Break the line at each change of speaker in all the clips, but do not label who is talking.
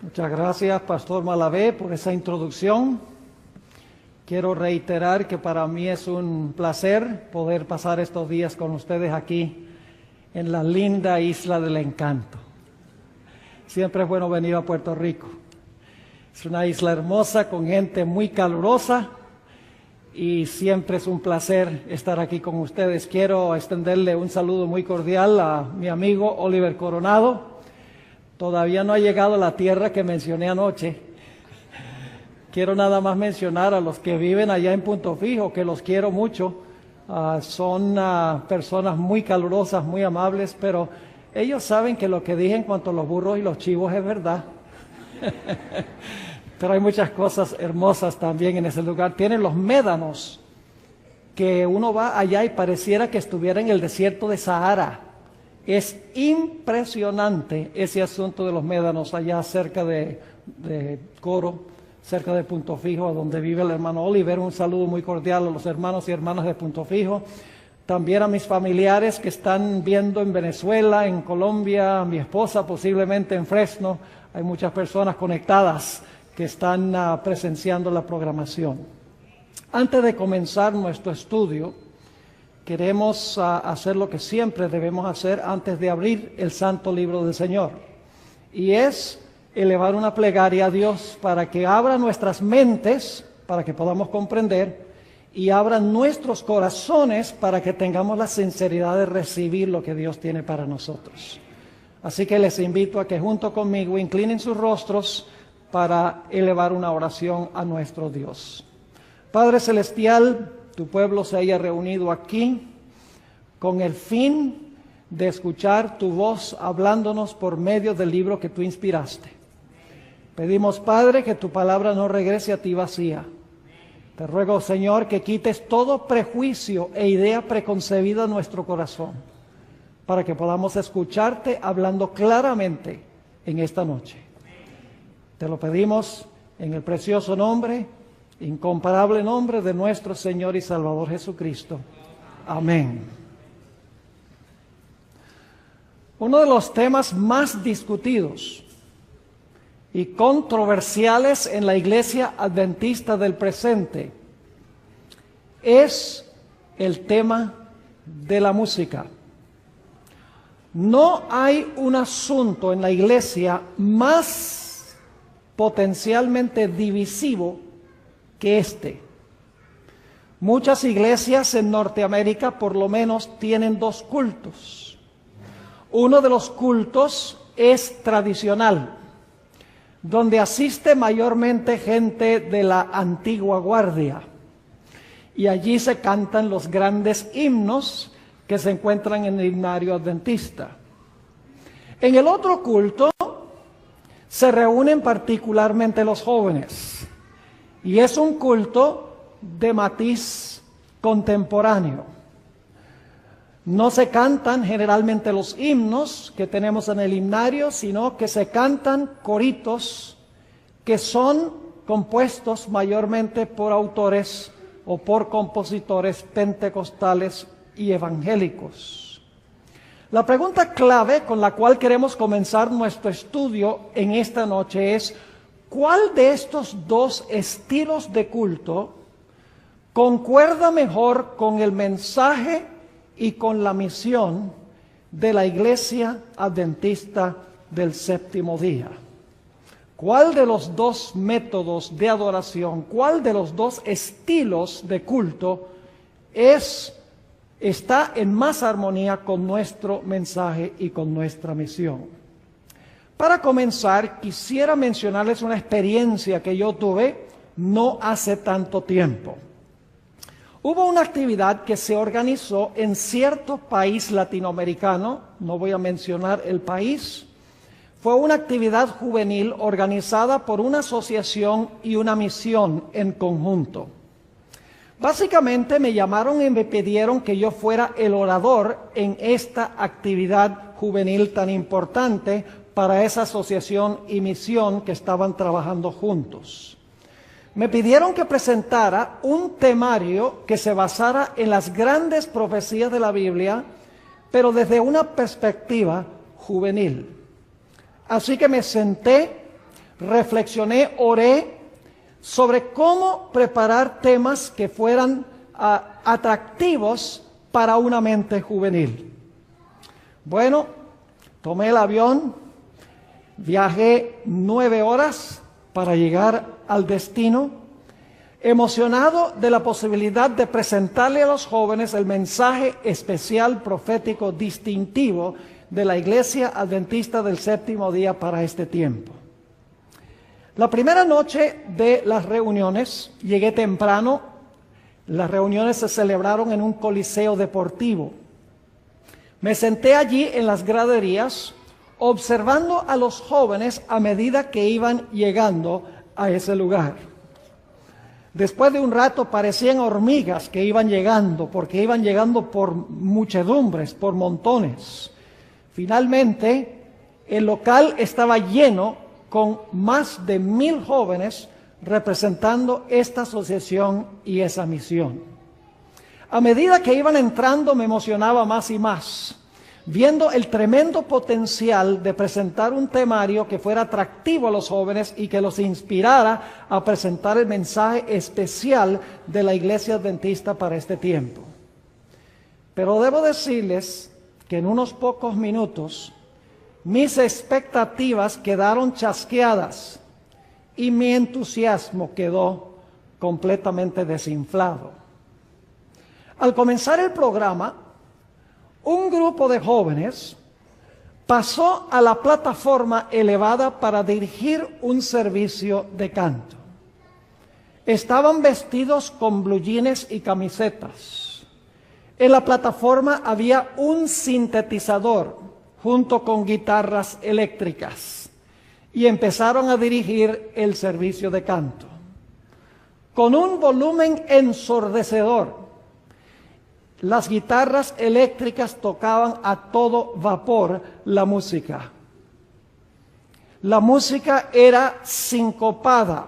Muchas gracias, Pastor Malavé, por esa introducción. Quiero reiterar que para mí es un placer poder pasar estos días con ustedes aquí en la linda Isla del Encanto. Siempre es bueno venir a Puerto Rico. Es una isla hermosa con gente muy calurosa y siempre es un placer estar aquí con ustedes. Quiero extenderle un saludo muy cordial a mi amigo Oliver Coronado. Todavía no ha llegado a la tierra que mencioné anoche. Quiero nada más mencionar a los que viven allá en Punto Fijo, que los quiero mucho. Son personas muy calurosas, muy amables, pero ellos saben que lo que dije en cuanto a los burros y los chivos es verdad. Pero hay muchas cosas hermosas también en ese lugar. Tienen los médanos, que uno va allá y pareciera que estuviera en el desierto de Sahara. Es impresionante ese asunto de los médanos allá cerca de Coro, cerca de Punto Fijo, donde vive el hermano Oliver. Un saludo muy cordial a los hermanos y hermanas de Punto Fijo. También a mis familiares que están viendo en Venezuela, en Colombia, a mi esposa posiblemente en Fresno. Hay muchas personas conectadas que están presenciando la programación. Antes de comenzar nuestro estudio, queremos hacer lo que siempre debemos hacer antes de abrir el Santo Libro del Señor. Y es elevar una plegaria a Dios para que abra nuestras mentes, para que podamos comprender, y abra nuestros corazones para que tengamos la sinceridad de recibir lo que Dios tiene para nosotros. Así que les invito a que junto conmigo inclinen sus rostros para elevar una oración a nuestro Dios. Padre Celestial, tu pueblo se haya reunido aquí con el fin de escuchar tu voz hablándonos por medio del libro que tú inspiraste. Pedimos, Padre, que tu palabra no regrese a ti vacía. Te ruego, Señor, que quites todo prejuicio e idea preconcebida en nuestro corazón, para que podamos escucharte hablando claramente en esta noche. Te lo pedimos en el precioso nombre, incomparable nombre de nuestro Señor y Salvador Jesucristo. Amén. Uno de los temas más discutidos y controversiales en la Iglesia Adventista del presente es el tema de la música. No hay un asunto en la Iglesia más potencialmente divisivo que este. Muchas iglesias en Norteamérica por lo menos tienen dos cultos. Uno de los cultos es tradicional, donde asiste mayormente gente de la antigua guardia, y allí se cantan los grandes himnos que se encuentran en el himnario adventista. En el otro culto se reúnen particularmente los jóvenes, y es un culto de matiz contemporáneo. No se cantan generalmente los himnos que tenemos en el himnario, sino que se cantan coritos que son compuestos mayormente por autores o por compositores pentecostales y evangélicos. La pregunta clave con la cual queremos comenzar nuestro estudio en esta noche es: ¿cuál de estos dos estilos de culto concuerda mejor con el mensaje y con la misión de la Iglesia Adventista del Séptimo Día? ¿Cuál de los dos métodos de adoración, cuál de los dos estilos de culto está en más armonía con nuestro mensaje y con nuestra misión? Para comenzar, quisiera mencionarles una experiencia que yo tuve no hace tanto tiempo. Hubo una actividad que se organizó en cierto país latinoamericano, no voy a mencionar el país. Fue una actividad juvenil organizada por una asociación y una misión en conjunto. Básicamente me llamaron y me pidieron que yo fuera el orador en esta actividad juvenil tan importante para esa asociación y misión que estaban trabajando juntos. Me pidieron que presentara un temario que se basara en las grandes profecías de la Biblia, pero desde una perspectiva juvenil. Así que me senté reflexioné, oré sobre cómo preparar temas que fueran atractivos para una mente juvenil. Bueno, tomé el avión, viajé 9 horas para llegar al destino, emocionado de la posibilidad de presentarle a los jóvenes el mensaje especial, profético, distintivo de la Iglesia Adventista del Séptimo Día para este tiempo. La primera noche de las reuniones, llegué temprano. Las reuniones se celebraron en un coliseo deportivo. Me senté allí en las graderías, observando a los jóvenes a medida que iban llegando a ese lugar. Después de un rato parecían hormigas que iban llegando, porque iban llegando por muchedumbres, por montones. Finalmente, el local estaba lleno con más de 1000 jóvenes representando esta asociación y esa misión. A medida que iban entrando me emocionaba más y más, viendo el tremendo potencial de presentar un temario que fuera atractivo a los jóvenes y que los inspirara a presentar el mensaje especial de la Iglesia Adventista para este tiempo. Pero debo decirles que en unos pocos minutos mis expectativas quedaron chasqueadas y mi entusiasmo quedó completamente desinflado. Al comenzar el programa, un grupo de jóvenes pasó a la plataforma elevada para dirigir un servicio de canto. Estaban vestidos con blue jeans y camisetas. En la plataforma había un sintetizador junto con guitarras eléctricas y empezaron a dirigir el servicio de canto. Con un volumen ensordecedor, las guitarras eléctricas tocaban a todo vapor la música. La música era sincopada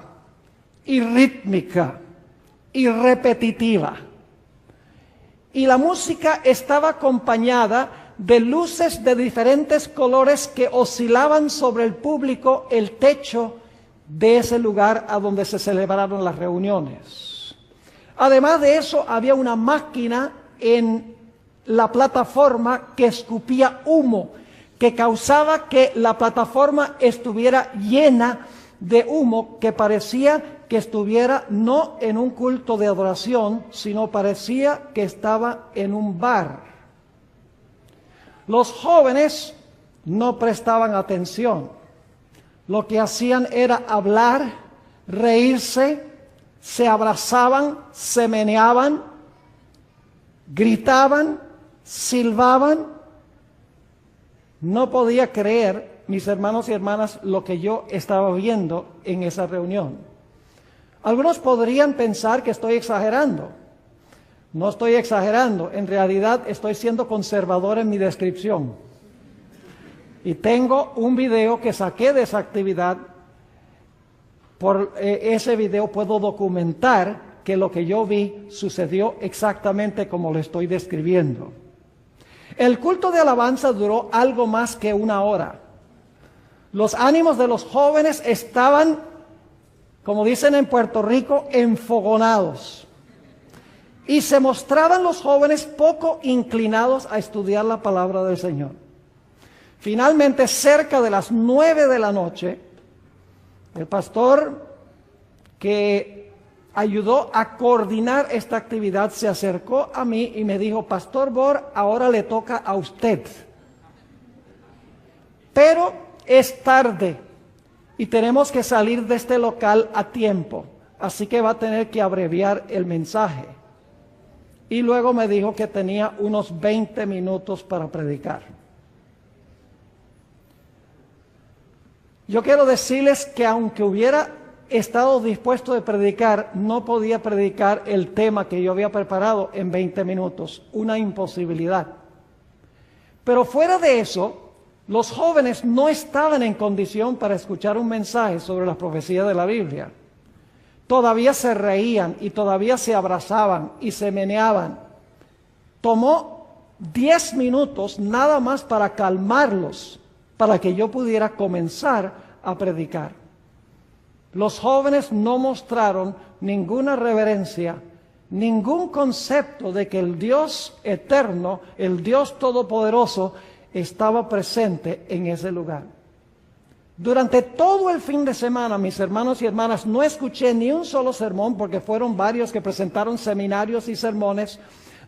y rítmica y repetitiva. Y la música estaba acompañada de luces de diferentes colores que oscilaban sobre el público, el techo de ese lugar a donde se celebraron las reuniones. Además de eso, había una máquina en la plataforma que escupía humo, que causaba que la plataforma estuviera llena de humo, que parecía que estuviera no en un culto de adoración, sino parecía que estaba en un bar. Los jóvenes no prestaban atención. Lo que hacían era hablar, reírse, se abrazaban, se meneaban, gritaban, silbaban. No podía creer, mis hermanos y hermanas, lo que yo estaba viendo en esa reunión. Algunos podrían pensar que estoy exagerando. No estoy exagerando, en realidad estoy siendo conservador en mi descripción. Y tengo un video que saqué de esa actividad. Por ese video puedo documentar que lo que yo vi sucedió exactamente como lo estoy describiendo. El culto de alabanza duró algo más que 1 hora. Los ánimos de los jóvenes estaban, como dicen en Puerto Rico, enfogonados. Y se mostraban los jóvenes poco inclinados a estudiar la palabra del Señor. Finalmente, cerca de las 9 de la noche, el pastor que ayudó a coordinar esta actividad se acercó a mí y me dijo: Pastor Bor, ahora le toca a usted. Pero es tarde y tenemos que salir de este local a tiempo, así que va a tener que abreviar el mensaje. Y luego me dijo que tenía unos 20 minutos para predicar. Yo quiero decirles que aunque hubiera estado dispuesto de predicar, no podía predicar el tema que yo había preparado en 20 minutos. Una imposibilidad. Pero fuera de eso, los jóvenes no estaban en condición para escuchar un mensaje sobre las profecías de la Biblia. Todavía se reían y todavía se abrazaban y se meneaban. Tomó 10 minutos nada más para calmarlos, para que yo pudiera comenzar a predicar. Los jóvenes no mostraron ninguna reverencia, ningún concepto de que el Dios eterno, el Dios todopoderoso, estaba presente en ese lugar. Durante todo el fin de semana, mis hermanos y hermanas, no escuché ni un solo sermón, porque fueron varios que presentaron seminarios y sermones,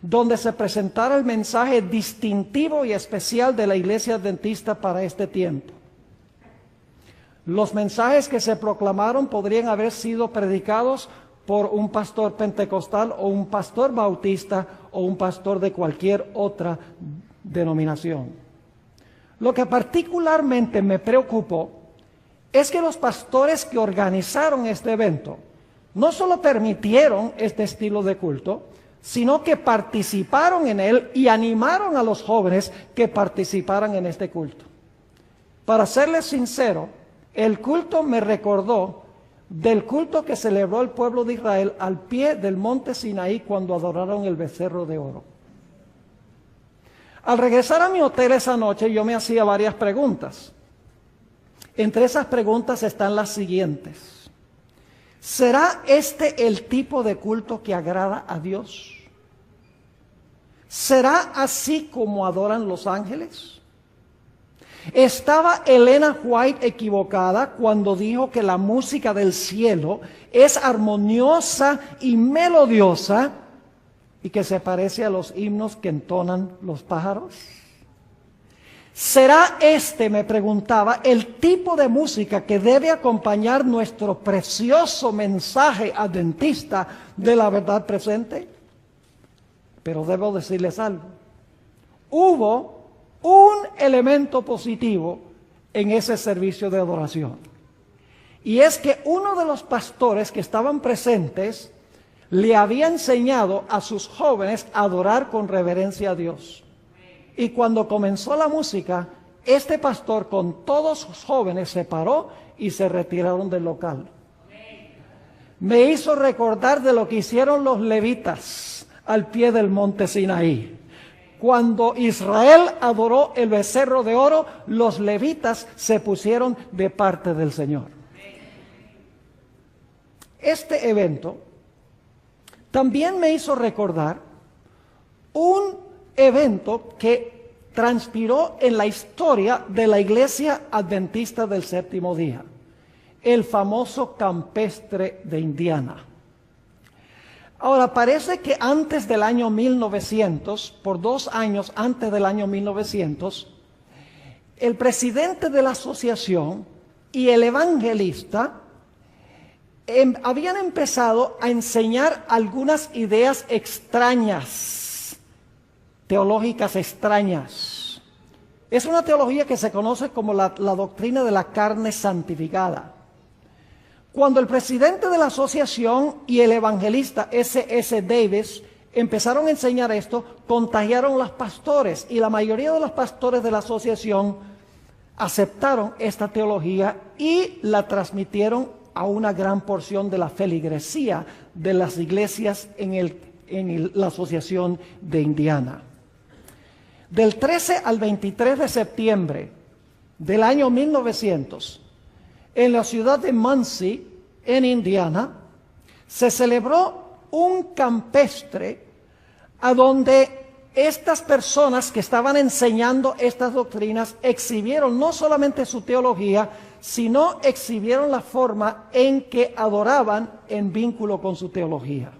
donde se presentara el mensaje distintivo y especial de la Iglesia Adventista para este tiempo. Los mensajes que se proclamaron podrían haber sido predicados por un pastor pentecostal o un pastor bautista o un pastor de cualquier otra denominación. Lo que particularmente me preocupó es que los pastores que organizaron este evento no solo permitieron este estilo de culto, sino que participaron en él y animaron a los jóvenes que participaran en este culto. Para serles sincero, el culto me recordó del culto que celebró el pueblo de Israel al pie del monte Sinaí cuando adoraron el becerro de oro. Al regresar a mi hotel esa noche, yo me hacía varias preguntas. Entre esas preguntas están las siguientes. ¿Será este el tipo de culto que agrada a Dios? ¿Será así como adoran los ángeles? ¿Estaba Elena White equivocada cuando dijo que la música del cielo es armoniosa y melodiosa y que se parece a los himnos que entonan los pájaros? ¿Será este, me preguntaba, el tipo de música que debe acompañar nuestro precioso mensaje adventista de la verdad presente? Pero debo decirles algo. Hubo un elemento positivo en ese servicio de adoración. Y es que uno de los pastores que estaban presentes le había enseñado a sus jóvenes a adorar con reverencia a Dios. Y cuando comenzó la música, este pastor con todos sus jóvenes se paró y se retiraron del local. Me hizo recordar de lo que hicieron los levitas al pie del monte Sinaí. Cuando Israel adoró el becerro de oro, los levitas se pusieron de parte del Señor. Este evento también me hizo recordar un evento que transpiró en la historia de la Iglesia Adventista del Séptimo Día, el famoso campestre de Indiana. Ahora, parece que antes del año 1900, por 2 años antes del año 1900, el presidente de la asociación y el evangelista habían empezado a enseñar algunas ideas extrañas, teológicas extrañas. Es una teología que se conoce como la doctrina de la carne santificada. Cuando el presidente de la asociación y el evangelista S.S. Davis empezaron a enseñar esto, contagiaron a los pastores y la mayoría de los pastores de la asociación aceptaron esta teología y la transmitieron a una gran porción de la feligresía de las iglesias en la asociación de Indiana. Del 13 al 23 de septiembre del año 1900, en la ciudad de Muncie, en Indiana, se celebró un campestre a donde estas personas que estaban enseñando estas doctrinas exhibieron no solamente su teología, sino exhibieron la forma en que adoraban en vínculo con su teología.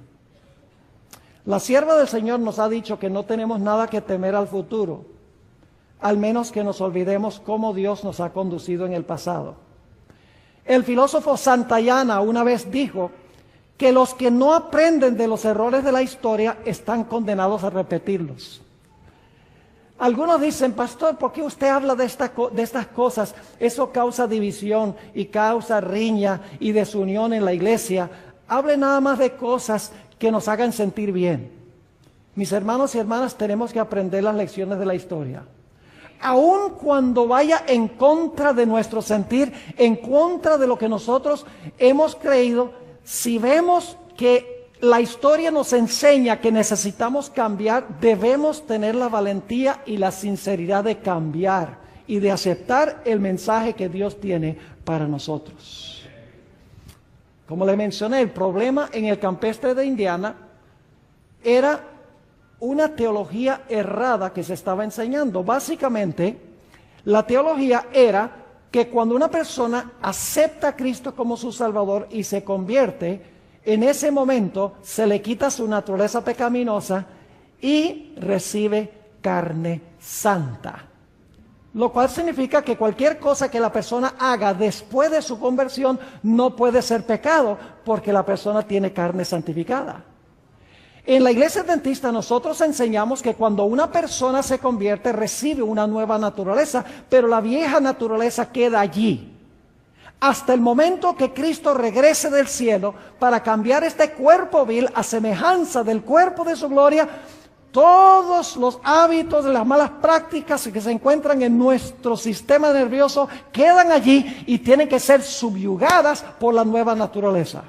La sierva del Señor nos ha dicho que no tenemos nada que temer al futuro, al menos que nos olvidemos cómo Dios nos ha conducido en el pasado. El filósofo Santayana una vez dijo que los que no aprenden de los errores de la historia están condenados a repetirlos. Algunos dicen, pastor, ¿por qué usted habla de estas cosas? Eso causa división y causa riña y desunión en la iglesia. Hable nada más de cosas que nos hagan sentir bien. Mis hermanos y hermanas, tenemos que aprender las lecciones de la historia. Aun cuando vaya en contra de nuestro sentir, en contra de lo que nosotros hemos creído, si vemos que la historia nos enseña que necesitamos cambiar, debemos tener la valentía y la sinceridad de cambiar y de aceptar el mensaje que Dios tiene para nosotros. Como le mencioné, el problema en el campestre de Indiana era una teología errada que se estaba enseñando. Básicamente, la teología era que cuando una persona acepta a Cristo como su Salvador y se convierte, en ese momento se le quita su naturaleza pecaminosa y recibe carne santa. Lo cual significa que cualquier cosa que la persona haga después de su conversión no puede ser pecado porque la persona tiene carne santificada. En la iglesia adventista nosotros enseñamos que cuando una persona se convierte recibe una nueva naturaleza, pero la vieja naturaleza queda allí. Hasta el momento que Cristo regrese del cielo para cambiar este cuerpo vil a semejanza del cuerpo de su gloria, todos los hábitos de las malas prácticas que se encuentran en nuestro sistema nervioso quedan allí y tienen que ser subyugadas por la nueva naturaleza.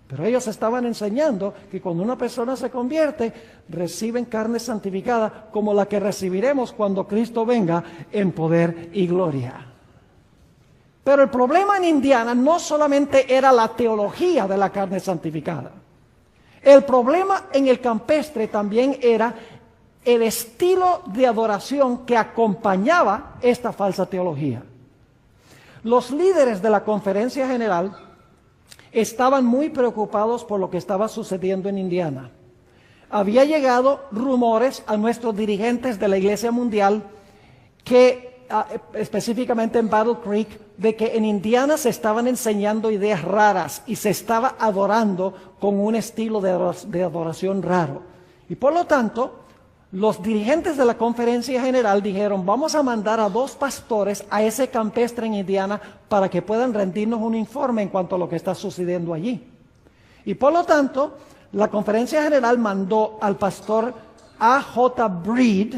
Pero ellos estaban enseñando que cuando una persona se convierte, reciben carne santificada como la que recibiremos cuando Cristo venga en poder y gloria. Pero el problema en Indiana no solamente era la teología de la carne santificada. El problema en el campestre también era el estilo de adoración que acompañaba esta falsa teología. Los líderes de la conferencia general estaban muy preocupados por lo que estaba sucediendo en Indiana. Había llegado rumores a nuestros dirigentes de la Iglesia Mundial que específicamente en Battle Creek, de que en Indiana se estaban enseñando ideas raras y se estaba adorando con un estilo de adoración raro. Y por lo tanto, los dirigentes de la conferencia general dijeron, vamos a mandar a 2 pastores a ese campestre en Indiana para que puedan rendirnos un informe en cuanto a lo que está sucediendo allí. Y por lo tanto, la conferencia general mandó al pastor A.J. Breed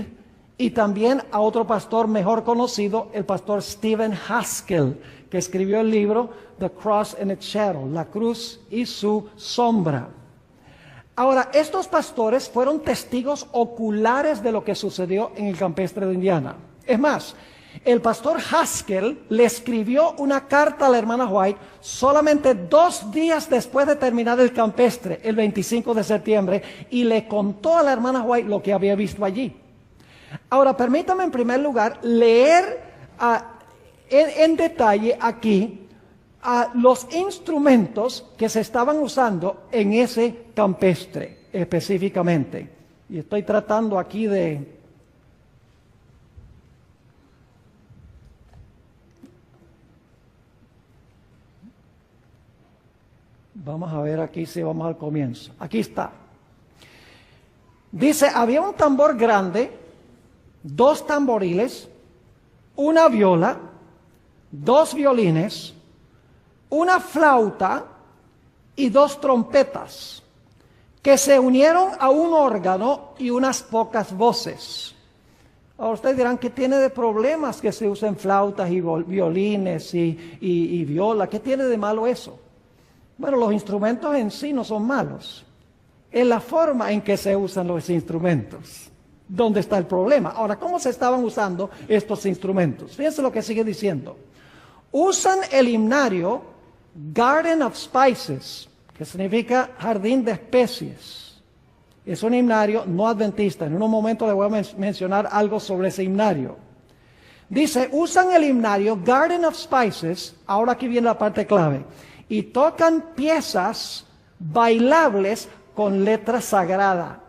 y también a otro pastor mejor conocido, el pastor Stephen Haskell, que escribió el libro The Cross and its Shadow, La Cruz y su Sombra. Ahora, estos pastores fueron testigos oculares de lo que sucedió en el campestre de Indiana. Es más, el pastor Haskell le escribió una carta a la hermana White solamente 2 días después de terminar el campestre, el 25 de septiembre, y le contó a la hermana White lo que había visto allí. Ahora, permítame en primer lugar leer en detalle aquí los instrumentos que se estaban usando en ese campestre específicamente. Y estoy tratando aquí de... Vamos a ver aquí si vamos al comienzo. Aquí está. Dice, había un tambor grande, 2 tamboriles, una viola, 2 violines, una flauta y 2 trompetas, que se unieron a un órgano y unas pocas voces. Ahora ustedes dirán, ¿qué tiene de problemas que se usen flautas y violines y viola? ¿Qué tiene de malo eso? Bueno, los instrumentos en sí no son malos. Es la forma en que se usan los instrumentos donde está el problema. Ahora, ¿cómo se estaban usando estos instrumentos? Fíjense lo que sigue diciendo. Usan el himnario Garden of Spices, que significa jardín de especies. Es un himnario no adventista. En un momento le voy a mencionar algo sobre ese himnario. Dice, usan el himnario Garden of Spices, ahora aquí viene la parte clave, y tocan piezas bailables con letra sagrada.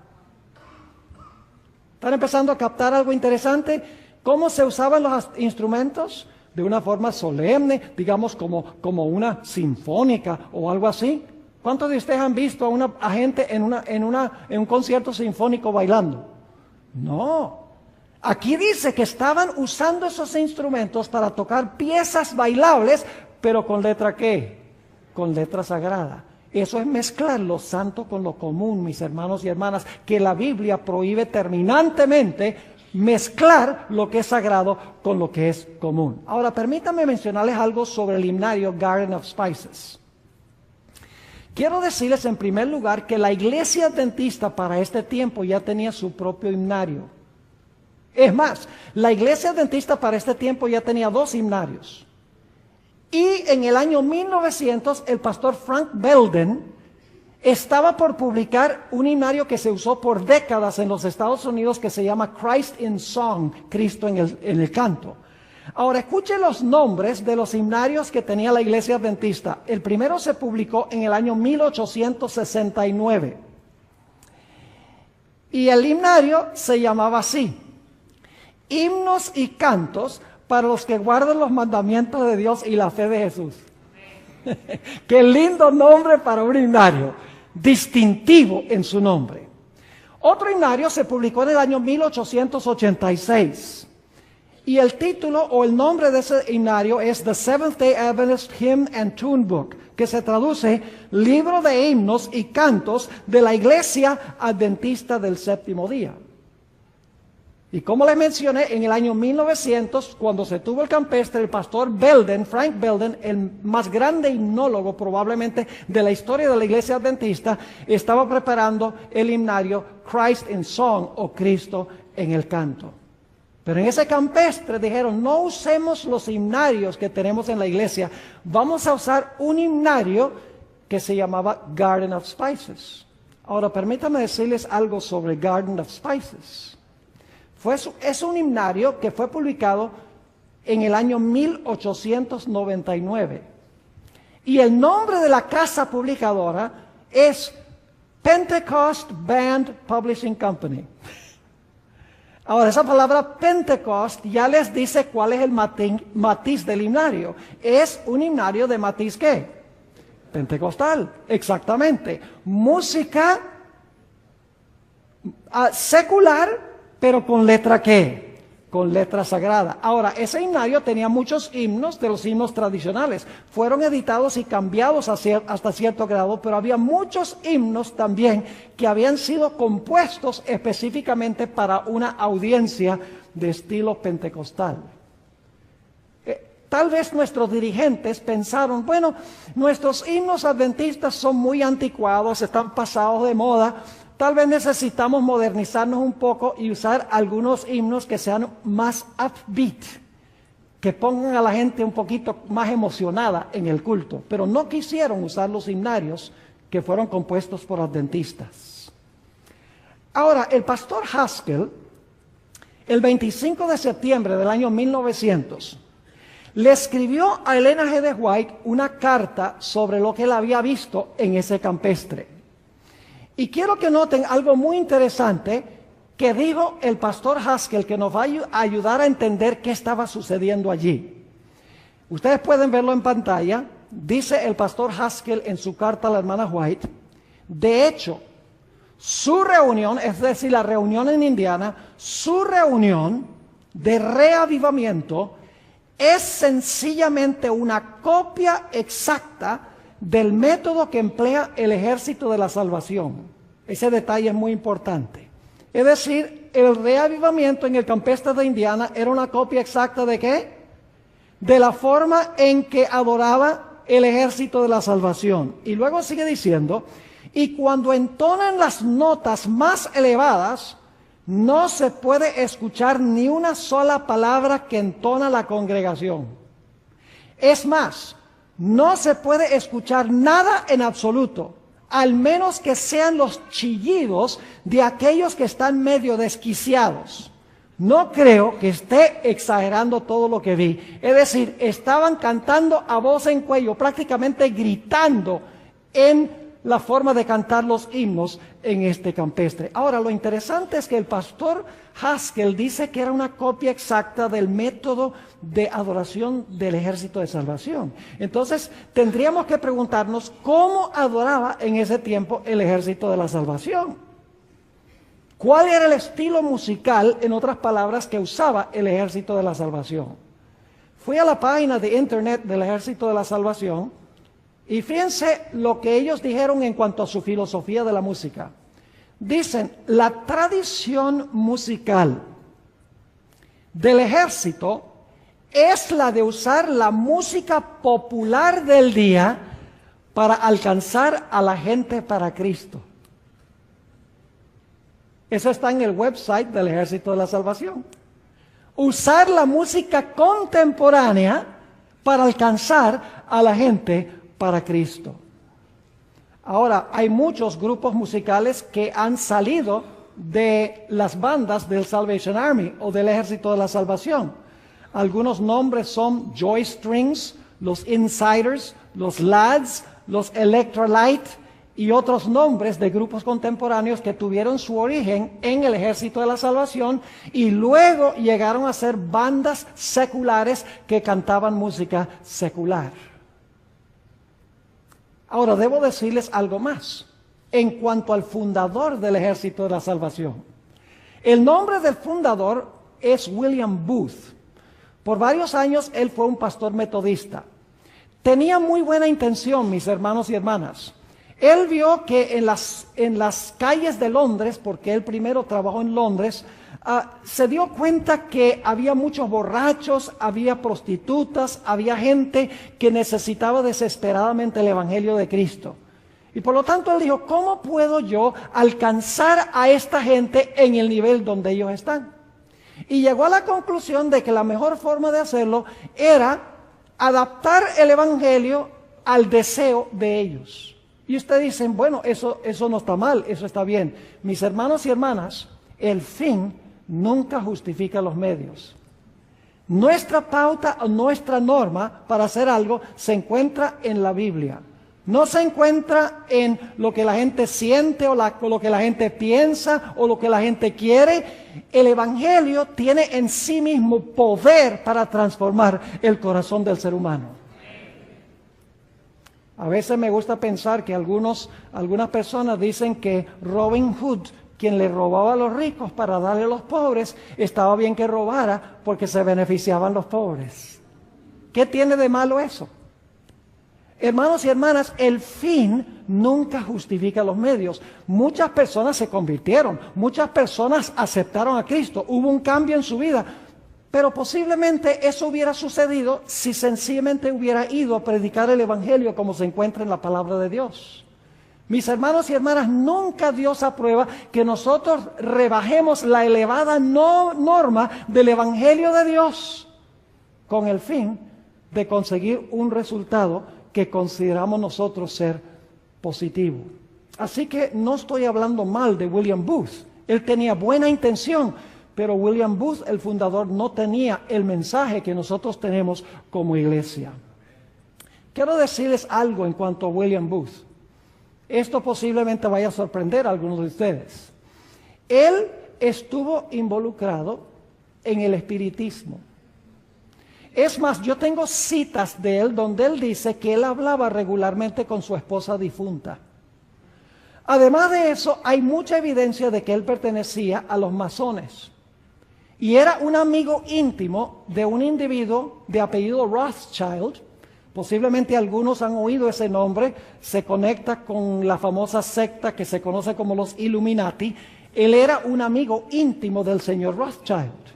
¿Están empezando a captar algo interesante? ¿Cómo se usaban los instrumentos? De una forma solemne, digamos como una sinfónica o algo así. ¿Cuántos de ustedes han visto a gente en un concierto sinfónico bailando? No. Aquí dice que estaban usando esos instrumentos para tocar piezas bailables, pero con letra ¿qué? Con letra sagrada. Eso es mezclar lo santo con lo común, mis hermanos y hermanas, que la Biblia prohíbe terminantemente mezclar lo que es sagrado con lo que es común. Ahora, permítanme mencionarles algo sobre el himnario Garden of Spices. Quiero decirles en primer lugar que la iglesia adventista para este tiempo ya tenía su propio himnario. Es más, la iglesia adventista para este tiempo ya tenía 2 himnarios. Y en el año 1900, el pastor Frank Belden estaba por publicar un himnario que se usó por décadas en los Estados Unidos que se llama Christ in Song, Cristo en el canto. Ahora, escuche los nombres de los himnarios que tenía la iglesia adventista. El primero se publicó en el año 1869. Y el himnario se llamaba así: Himnos y cantos para los que guardan los mandamientos de Dios y la fe de Jesús. Qué lindo nombre para un himnario, distintivo en su nombre. Otro himnario se publicó en el año 1886. Y el título o el nombre de ese himnario es The Seventh-day Adventist Hymn and Tune Book, que se traduce Libro de Himnos y Cantos de la Iglesia Adventista del Séptimo Día. Y como les mencioné, en el año 1900, cuando se tuvo el campestre, el pastor Belden, Frank Belden, el más grande himnólogo probablemente de la historia de la Iglesia Adventista, estaba preparando el himnario Christ in Song o Cristo en el canto. Pero en ese campestre dijeron, no usemos los himnarios que tenemos en la iglesia, vamos a usar un himnario que se llamaba Garden of Spices. Ahora, permítanme decirles algo sobre Garden of Spices. Es un himnario que fue publicado en el año 1899. Y el nombre de la casa publicadora es Pentecost Band Publishing Company. Ahora, esa palabra Pentecost ya les dice cuál es el matiz del himnario. Es un himnario de matiz, ¿qué? Pentecostal, exactamente. Música secular, pero con letra ¿qué? Con letra sagrada. Ahora, ese himnario tenía muchos himnos de los himnos tradicionales. Fueron editados y cambiados hasta cierto grado, pero había muchos himnos también que habían sido compuestos específicamente para una audiencia de estilo pentecostal. Tal vez nuestros dirigentes pensaron, bueno, nuestros himnos adventistas son muy anticuados, están pasados de moda. Tal vez necesitamos modernizarnos un poco y usar algunos himnos que sean más upbeat, que pongan a la gente un poquito más emocionada en el culto. Pero no quisieron usar los himnarios que fueron compuestos por adventistas. Ahora, el pastor Haskell, el 25 de septiembre del año 1900, le escribió a Elena G. de White una carta sobre lo que él había visto en ese campestre. Y quiero que noten algo muy interesante que dijo el pastor Haskell, que nos va a ayudar a entender qué estaba sucediendo allí. Ustedes pueden verlo en pantalla. Dice el pastor Haskell en su carta a la hermana White: de hecho, su reunión, es decir, la reunión en Indiana, su reunión de reavivamiento es sencillamente una copia exacta del método que emplea el Ejército de la Salvación. Ese detalle es muy importante. Es decir, el reavivamiento en el campestre de Indiana era una copia exacta ¿de qué? De la forma en que adoraba el Ejército de la Salvación. Y luego sigue diciendo, y cuando entonan las notas más elevadas, no se puede escuchar ni una sola palabra que entona la congregación. Es más, no se puede escuchar nada en absoluto, al menos que sean los chillidos de aquellos que están medio desquiciados. No creo que esté exagerando todo lo que vi. Es decir, estaban cantando a voz en cuello, prácticamente gritando en la forma de cantar los himnos en este campestre. Ahora, lo interesante es que el pastor Haskell dice que era una copia exacta del método de adoración del Ejército de Salvación. Entonces, tendríamos que preguntarnos cómo adoraba en ese tiempo el Ejército de la Salvación. ¿Cuál era el estilo musical, en otras palabras, que usaba el Ejército de la Salvación? Fui a la página de internet del Ejército de la Salvación y fíjense lo que ellos dijeron en cuanto a su filosofía de la música. Dicen, la tradición musical del ejército es la de usar la música popular del día para alcanzar a la gente para Cristo. Eso está en el website del Ejército de la Salvación. Usar la música contemporánea para alcanzar a la gente para Cristo. Ahora, hay muchos grupos musicales que han salido de las bandas del Salvation Army o del Ejército de la Salvación. Algunos nombres son Joy Strings, los Insiders, los Lads, los Electrolyte y otros nombres de grupos contemporáneos que tuvieron su origen en el Ejército de la Salvación y luego llegaron a ser bandas seculares que cantaban música secular. Ahora, debo decirles algo más en cuanto al fundador del Ejército de la Salvación. El nombre del fundador es William Booth. Por varios años él fue un pastor metodista. Tenía muy buena intención, mis hermanos y hermanas. Él vio que en las calles de Londres, porque él primero trabajó en Londres, se dio cuenta que había muchos borrachos, había prostitutas, había gente que necesitaba desesperadamente el Evangelio de Cristo. Y por lo tanto él dijo, ¿cómo puedo yo alcanzar a esta gente en el nivel donde ellos están? Y llegó a la conclusión de que la mejor forma de hacerlo era adaptar el Evangelio al deseo de ellos. Y ustedes dicen, bueno, eso no está mal, eso está bien. Mis hermanos y hermanas, el fin nunca justifica los medios. Nuestra pauta o nuestra norma para hacer algo se encuentra en la Biblia. No se encuentra en lo que la gente siente o lo que la gente piensa o lo que la gente quiere. El Evangelio tiene en sí mismo poder para transformar el corazón del ser humano. A veces me gusta pensar que algunas personas dicen que Robin Hood, quien le robaba a los ricos para darle a los pobres, estaba bien que robara porque se beneficiaban los pobres. ¿Qué tiene de malo eso? Hermanos y hermanas, el fin nunca justifica los medios. Muchas personas se convirtieron, muchas personas aceptaron a Cristo, hubo un cambio en su vida, pero posiblemente eso hubiera sucedido si sencillamente hubiera ido a predicar el Evangelio como se encuentra en la palabra de Dios. Mis hermanos y hermanas, nunca Dios aprueba que nosotros rebajemos la elevada norma del Evangelio de Dios con el fin de conseguir un resultado que consideramos nosotros ser positivo. Así que no estoy hablando mal de William Booth. Él tenía buena intención, pero William Booth, el fundador, no tenía el mensaje que nosotros tenemos como iglesia. Quiero decirles algo en cuanto a William Booth. Esto posiblemente vaya a sorprender a algunos de ustedes. Él estuvo involucrado en el espiritismo. Es más, yo tengo citas de él donde él dice que él hablaba regularmente con su esposa difunta. Además de eso, hay mucha evidencia de que él pertenecía a los masones. Y era un amigo íntimo de un individuo de apellido Rothschild. Posiblemente algunos han oído ese nombre, se conecta con la famosa secta que se conoce como los Illuminati. Él era un amigo íntimo del señor Rothschild.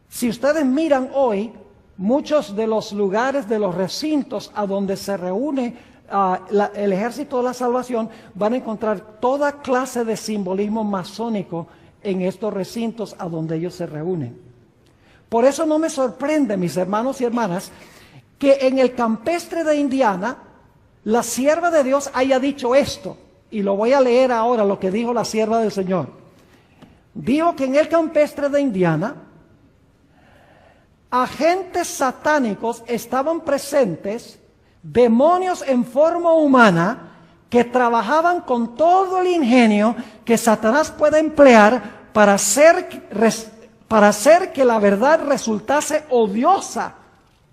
Si ustedes miran hoy, muchos de los lugares, de los recintos a donde se reúne el Ejército de la Salvación, van a encontrar toda clase de simbolismo masónico en estos recintos a donde ellos se reúnen. Por eso no me sorprende, mis hermanos y hermanas, que en el campestre de Indiana, la sierva de Dios haya dicho esto, y lo voy a leer ahora, lo que dijo la sierva del Señor. Dijo que en el campestre de Indiana, agentes satánicos estaban presentes, demonios en forma humana, que trabajaban con todo el ingenio que Satanás puede emplear para hacer que la verdad resultase odiosa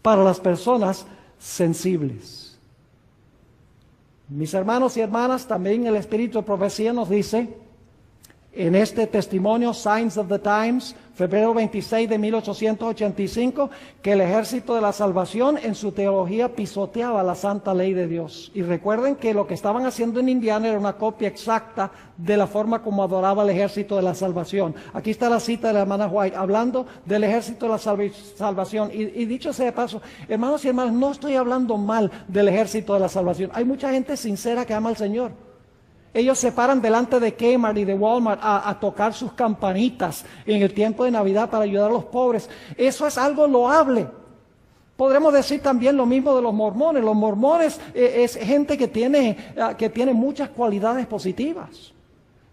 para las personas sensibles. Mis hermanos y hermanas, también el Espíritu de Profecía nos dice, en este testimonio, Signs of the Times, febrero 26 de 1885, que el Ejército de la Salvación en su teología pisoteaba la santa ley de Dios. Y recuerden que lo que estaban haciendo en Indiana era una copia exacta de la forma como adoraba el Ejército de la Salvación. Aquí está la cita de la hermana White, hablando del Ejército de la Salvación. Y dicho sea de paso, hermanos y hermanas, no estoy hablando mal del Ejército de la Salvación. Hay mucha gente sincera que ama al Señor. Ellos se paran delante de Kmart y de Walmart a tocar sus campanitas en el tiempo de Navidad para ayudar a los pobres. Eso es algo loable. Podremos decir también lo mismo de los mormones. Los mormones es gente que tiene muchas cualidades positivas.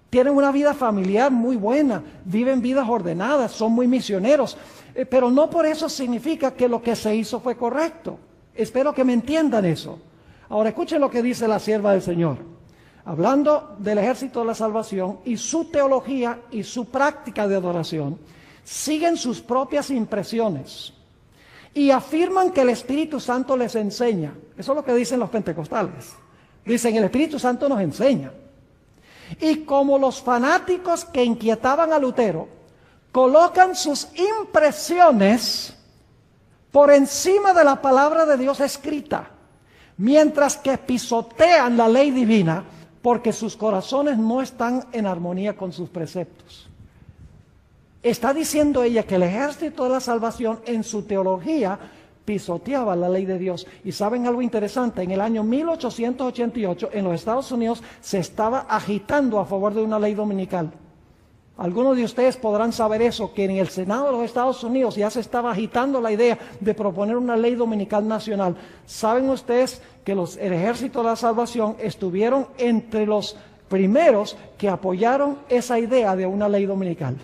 Tienen una vida familiar muy buena, viven vidas ordenadas, son muy misioneros. Pero no por eso significa que lo que se hizo fue correcto. Espero que me entiendan eso. Ahora escuchen lo que dice la sierva del Señor. Hablando del ejército de la salvación y su teología y su práctica de adoración, siguen sus propias impresiones y afirman que el Espíritu Santo les enseña. Eso es lo que dicen los pentecostales. Dicen, el Espíritu Santo nos enseña. Y como los fanáticos que inquietaban a Lutero colocan sus impresiones por encima de la palabra de Dios escrita, mientras que pisotean la ley divina porque sus corazones no están en armonía con sus preceptos. Está diciendo ella que el ejército de la salvación en su teología pisoteaba la ley de Dios. Y saben algo interesante, en el año 1888 en los Estados Unidos se estaba agitando a favor de una ley dominical. Algunos de ustedes podrán saber eso, que en el Senado de los Estados Unidos ya se estaba agitando la idea de proponer una ley dominical nacional. ¿Saben ustedes que el ejército de la salvación estuvieron entre los primeros que apoyaron esa idea de una ley dominical?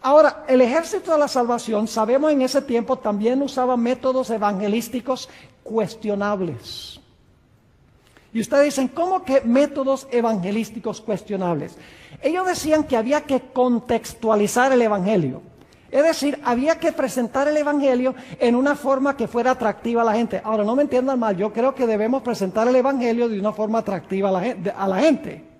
Ahora, el ejército de la salvación, sabemos en ese tiempo también usaba métodos evangelísticos cuestionables. Y ustedes dicen, ¿cómo que métodos evangelísticos cuestionables? Ellos decían que había que contextualizar el evangelio. Es decir, había que presentar el evangelio en una forma que fuera atractiva a la gente. Ahora, no me entiendan mal, yo creo que debemos presentar el evangelio de una forma atractiva a la gente.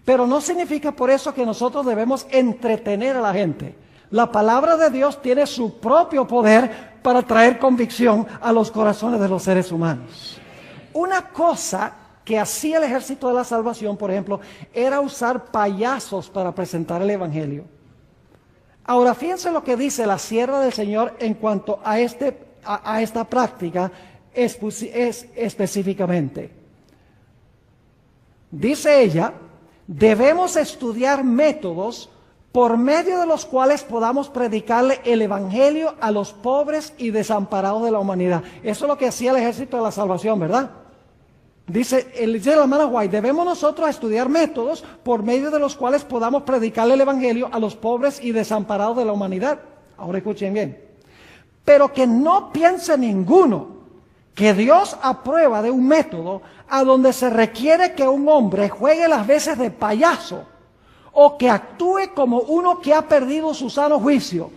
Pero no significa por eso que nosotros debemos entretener a la gente. La palabra de Dios tiene su propio poder para traer convicción a los corazones de los seres humanos. Una cosa que hacía el ejército de la salvación, por ejemplo, era usar payasos para presentar el evangelio. Ahora, fíjense lo que dice la sierva del Señor en cuanto a esta práctica específicamente. Dice ella, debemos estudiar métodos por medio de los cuales podamos predicarle el evangelio a los pobres y desamparados de la humanidad. Eso es lo que hacía el ejército de la salvación, ¿verdad? Dice la hermana White, debemos nosotros estudiar métodos por medio de los cuales podamos predicarle el evangelio a los pobres y desamparados de la humanidad. Ahora escuchen bien. Pero que no piense ninguno que Dios aprueba de un método a donde se requiere que un hombre juegue las veces de payaso o que actúe como uno que ha perdido su sano juicio.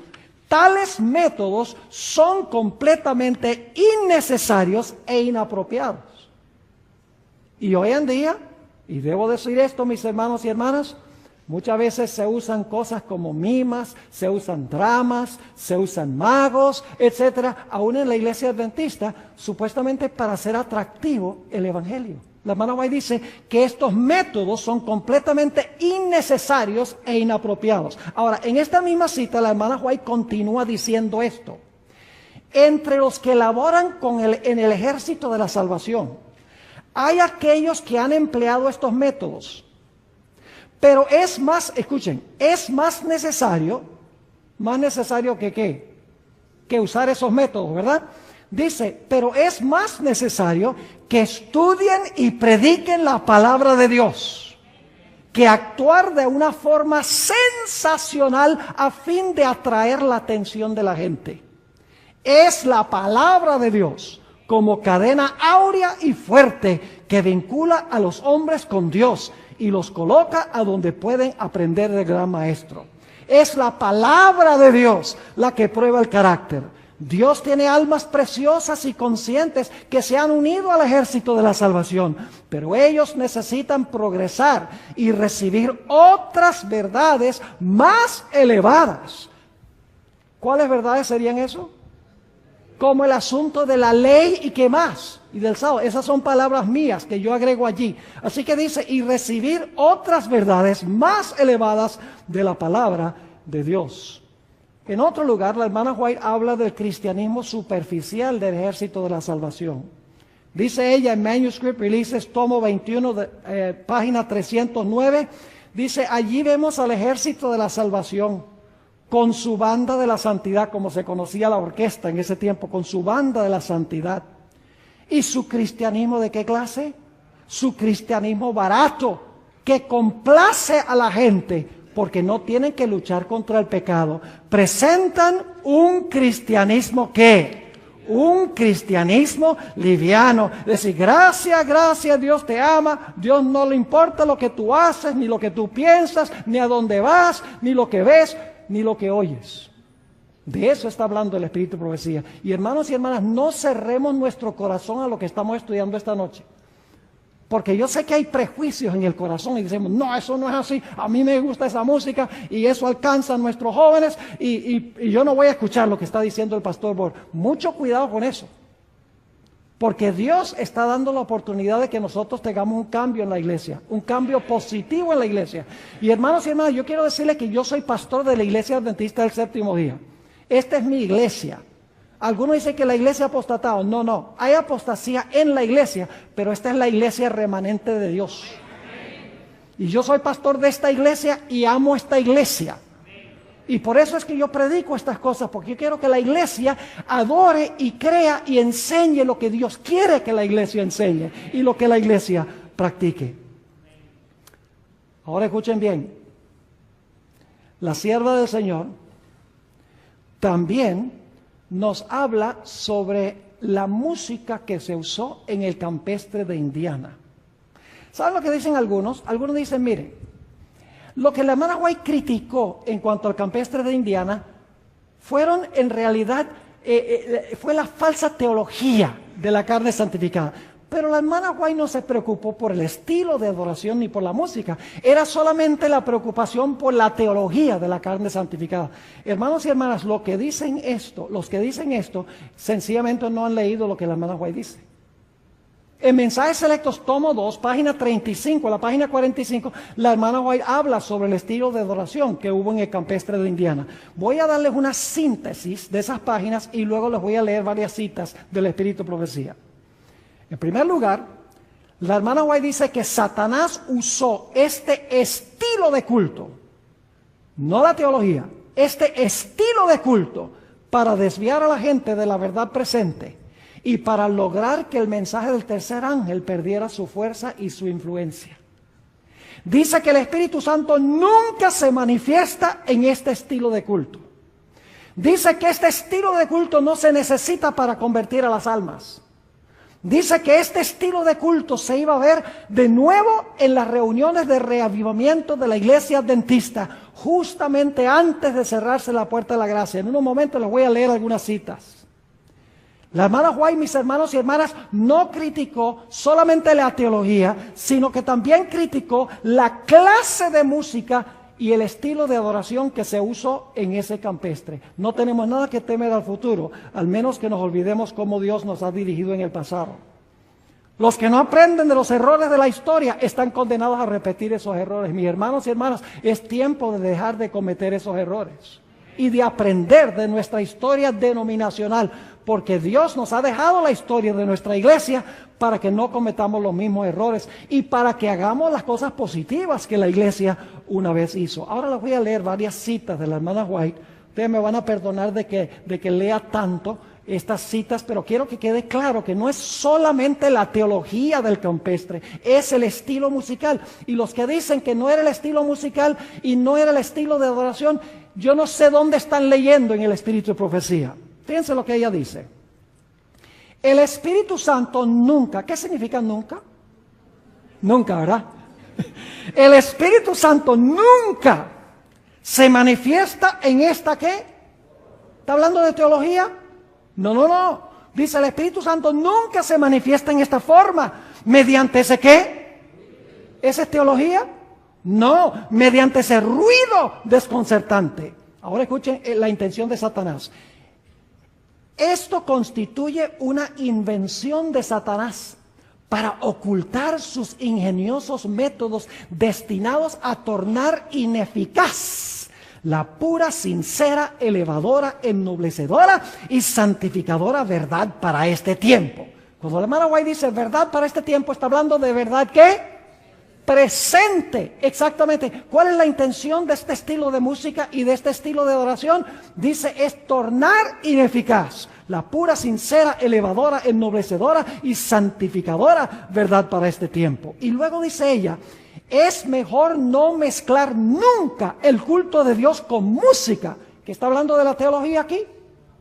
Tales métodos son completamente innecesarios e inapropiados. Y hoy en día, y debo decir esto, mis hermanos y hermanas, muchas veces se usan cosas como mimas, se usan dramas, se usan magos, etcétera, aún en la iglesia adventista, supuestamente para hacer atractivo el evangelio. La hermana White dice que estos métodos son completamente innecesarios e inapropiados. Ahora, en esta misma cita, la hermana White continúa diciendo esto. Entre los que laboran en el ejército de la salvación, hay aquellos que han empleado estos métodos. Pero es más, escuchen, es más necesario que ¿qué? Que usar esos métodos, ¿verdad? Dice, pero es más necesario que estudien y prediquen la palabra de Dios, que actuar de una forma sensacional a fin de atraer la atención de la gente. Es la palabra de Dios como cadena áurea y fuerte que vincula a los hombres con Dios y los coloca a donde pueden aprender del gran maestro. Es la palabra de Dios la que prueba el carácter. Dios tiene almas preciosas y conscientes que se han unido al ejército de la salvación, pero ellos necesitan progresar y recibir otras verdades más elevadas. ¿Cuáles verdades serían eso? Como el asunto de la ley y qué más, y del sábado. Esas son palabras mías que yo agrego allí. Así que dice, y recibir otras verdades más elevadas de la palabra de Dios. En otro lugar, la hermana White habla del cristianismo superficial del ejército de la salvación. Dice ella en Manuscript Releases, tomo 21, página 309, dice, allí vemos al ejército de la salvación con su banda de la santidad, como se conocía la orquesta en ese tiempo, con su banda de la santidad. ¿Y su cristianismo de qué clase? Su cristianismo barato, que complace a la gente, porque no tienen que luchar contra el pecado. Presentan un cristianismo ¿qué? Un cristianismo liviano. Decir, gracias, gracias, Dios te ama, Dios no le importa lo que tú haces, ni lo que tú piensas, ni a dónde vas, ni lo que ves, ni lo que oyes. De eso está hablando el Espíritu de Profecía. Y hermanos y hermanas, no cerremos nuestro corazón a lo que estamos estudiando esta noche. Porque yo sé que hay prejuicios en el corazón y decimos, no, eso no es así, a mí me gusta esa música y eso alcanza a nuestros jóvenes y yo no voy a escuchar lo que está diciendo el pastor Bor. Mucho cuidado con eso. Porque Dios está dando la oportunidad de que nosotros tengamos un cambio en la iglesia, un cambio positivo en la iglesia. Y hermanos y hermanas, yo quiero decirles que yo soy pastor de la Iglesia Adventista del Séptimo Día. Esta es mi iglesia. Algunos dicen que la iglesia ha apostatado. No, no. Hay apostasía en la iglesia, pero esta es la iglesia remanente de Dios. Y yo soy pastor de esta iglesia y amo esta iglesia. Y por eso es que yo predico estas cosas, porque yo quiero que la iglesia adore y crea y enseñe lo que Dios quiere que la iglesia enseñe y lo que la iglesia practique. Ahora escuchen bien. La sierva del Señor también nos habla sobre la música que se usó en el campestre de Indiana. ¿Saben lo que dicen algunos? Algunos dicen, mire, lo que la hermana White criticó en cuanto al campestre de Indiana fueron en realidad, fue la falsa teología de la carne santificada. Pero la hermana White no se preocupó por el estilo de adoración ni por la música. Era solamente la preocupación por la teología de la carne santificada. Hermanos y hermanas, los que dicen esto, sencillamente no han leído lo que la hermana White dice. En Mensajes Selectos, tomo 2, página 35, la página 45, la hermana White habla sobre el estilo de adoración que hubo en el campestre de Indiana. Voy a darles una síntesis de esas páginas y luego les voy a leer varias citas del Espíritu de Profecía. En primer lugar, la hermana White dice que Satanás usó este estilo de culto, no la teología, este estilo de culto para desviar a la gente de la verdad presente y para lograr que el mensaje del tercer ángel perdiera su fuerza y su influencia. Dice que el Espíritu Santo nunca se manifiesta en este estilo de culto. Dice que este estilo de culto no se necesita para convertir a las almas. Dice que este estilo de culto se iba a ver de nuevo en las reuniones de reavivamiento de la iglesia adventista, justamente antes de cerrarse la puerta de la gracia. En unos momentos les voy a leer algunas citas. La hermana White, mis hermanos y hermanas, no criticó solamente la teología, sino que también criticó la clase de música y el estilo de adoración que se usó en ese campestre. No tenemos nada que temer al futuro, al menos que nos olvidemos cómo Dios nos ha dirigido en el pasado. Los que no aprenden de los errores de la historia están condenados a repetir esos errores. Mis hermanos y hermanas, es tiempo de dejar de cometer esos errores y de aprender de nuestra historia denominacional, porque Dios nos ha dejado la historia de nuestra iglesia para que no cometamos los mismos errores y para que hagamos las cosas positivas que la iglesia una vez hizo. Ahora les voy a leer varias citas de la hermana White. Ustedes me van a perdonar de que lea tanto estas citas, pero quiero que quede claro que no es solamente la teología del campestre, es el estilo musical. Y los que dicen que no era el estilo musical y no era el estilo de adoración, yo no sé dónde están leyendo en el Espíritu de Profecía. Fíjense lo que ella dice. El Espíritu Santo nunca, ¿qué significa nunca? Nunca, ¿verdad? El Espíritu Santo nunca se manifiesta en esta ¿qué? ¿Está hablando de teología? No, no, no. Dice el Espíritu Santo nunca se manifiesta en esta forma. ¿Mediante ese qué? ¿Esa es teología? No, mediante ese ruido desconcertante. Ahora escuchen la intención de Satanás. Esto constituye una invención de Satanás para ocultar sus ingeniosos métodos destinados a tornar ineficaz la pura, sincera, elevadora, ennoblecedora y santificadora verdad para este tiempo. Cuando la hermana White dice verdad para este tiempo, está hablando de verdad ¿qué? presente. Exactamente. ¿Cuál es la intención de este estilo de música y de este estilo de adoración? Dice, es tornar ineficaz la pura, sincera, elevadora, ennoblecedora y santificadora verdad para este tiempo. Y luego dice ella, es mejor no mezclar nunca el culto de Dios con música. ¿Qué está hablando de la teología aquí?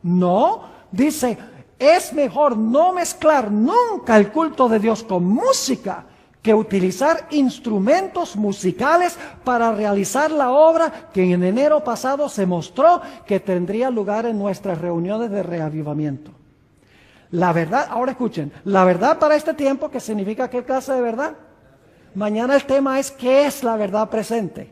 No, dice, es mejor no mezclar nunca el culto de Dios con música que utilizar instrumentos musicales para realizar la obra que en enero pasado se mostró que tendría lugar en nuestras reuniones de reavivamiento. La verdad, ahora escuchen, la verdad para este tiempo, ¿qué significa qué clase de verdad? Mañana el tema es ¿qué es la verdad presente?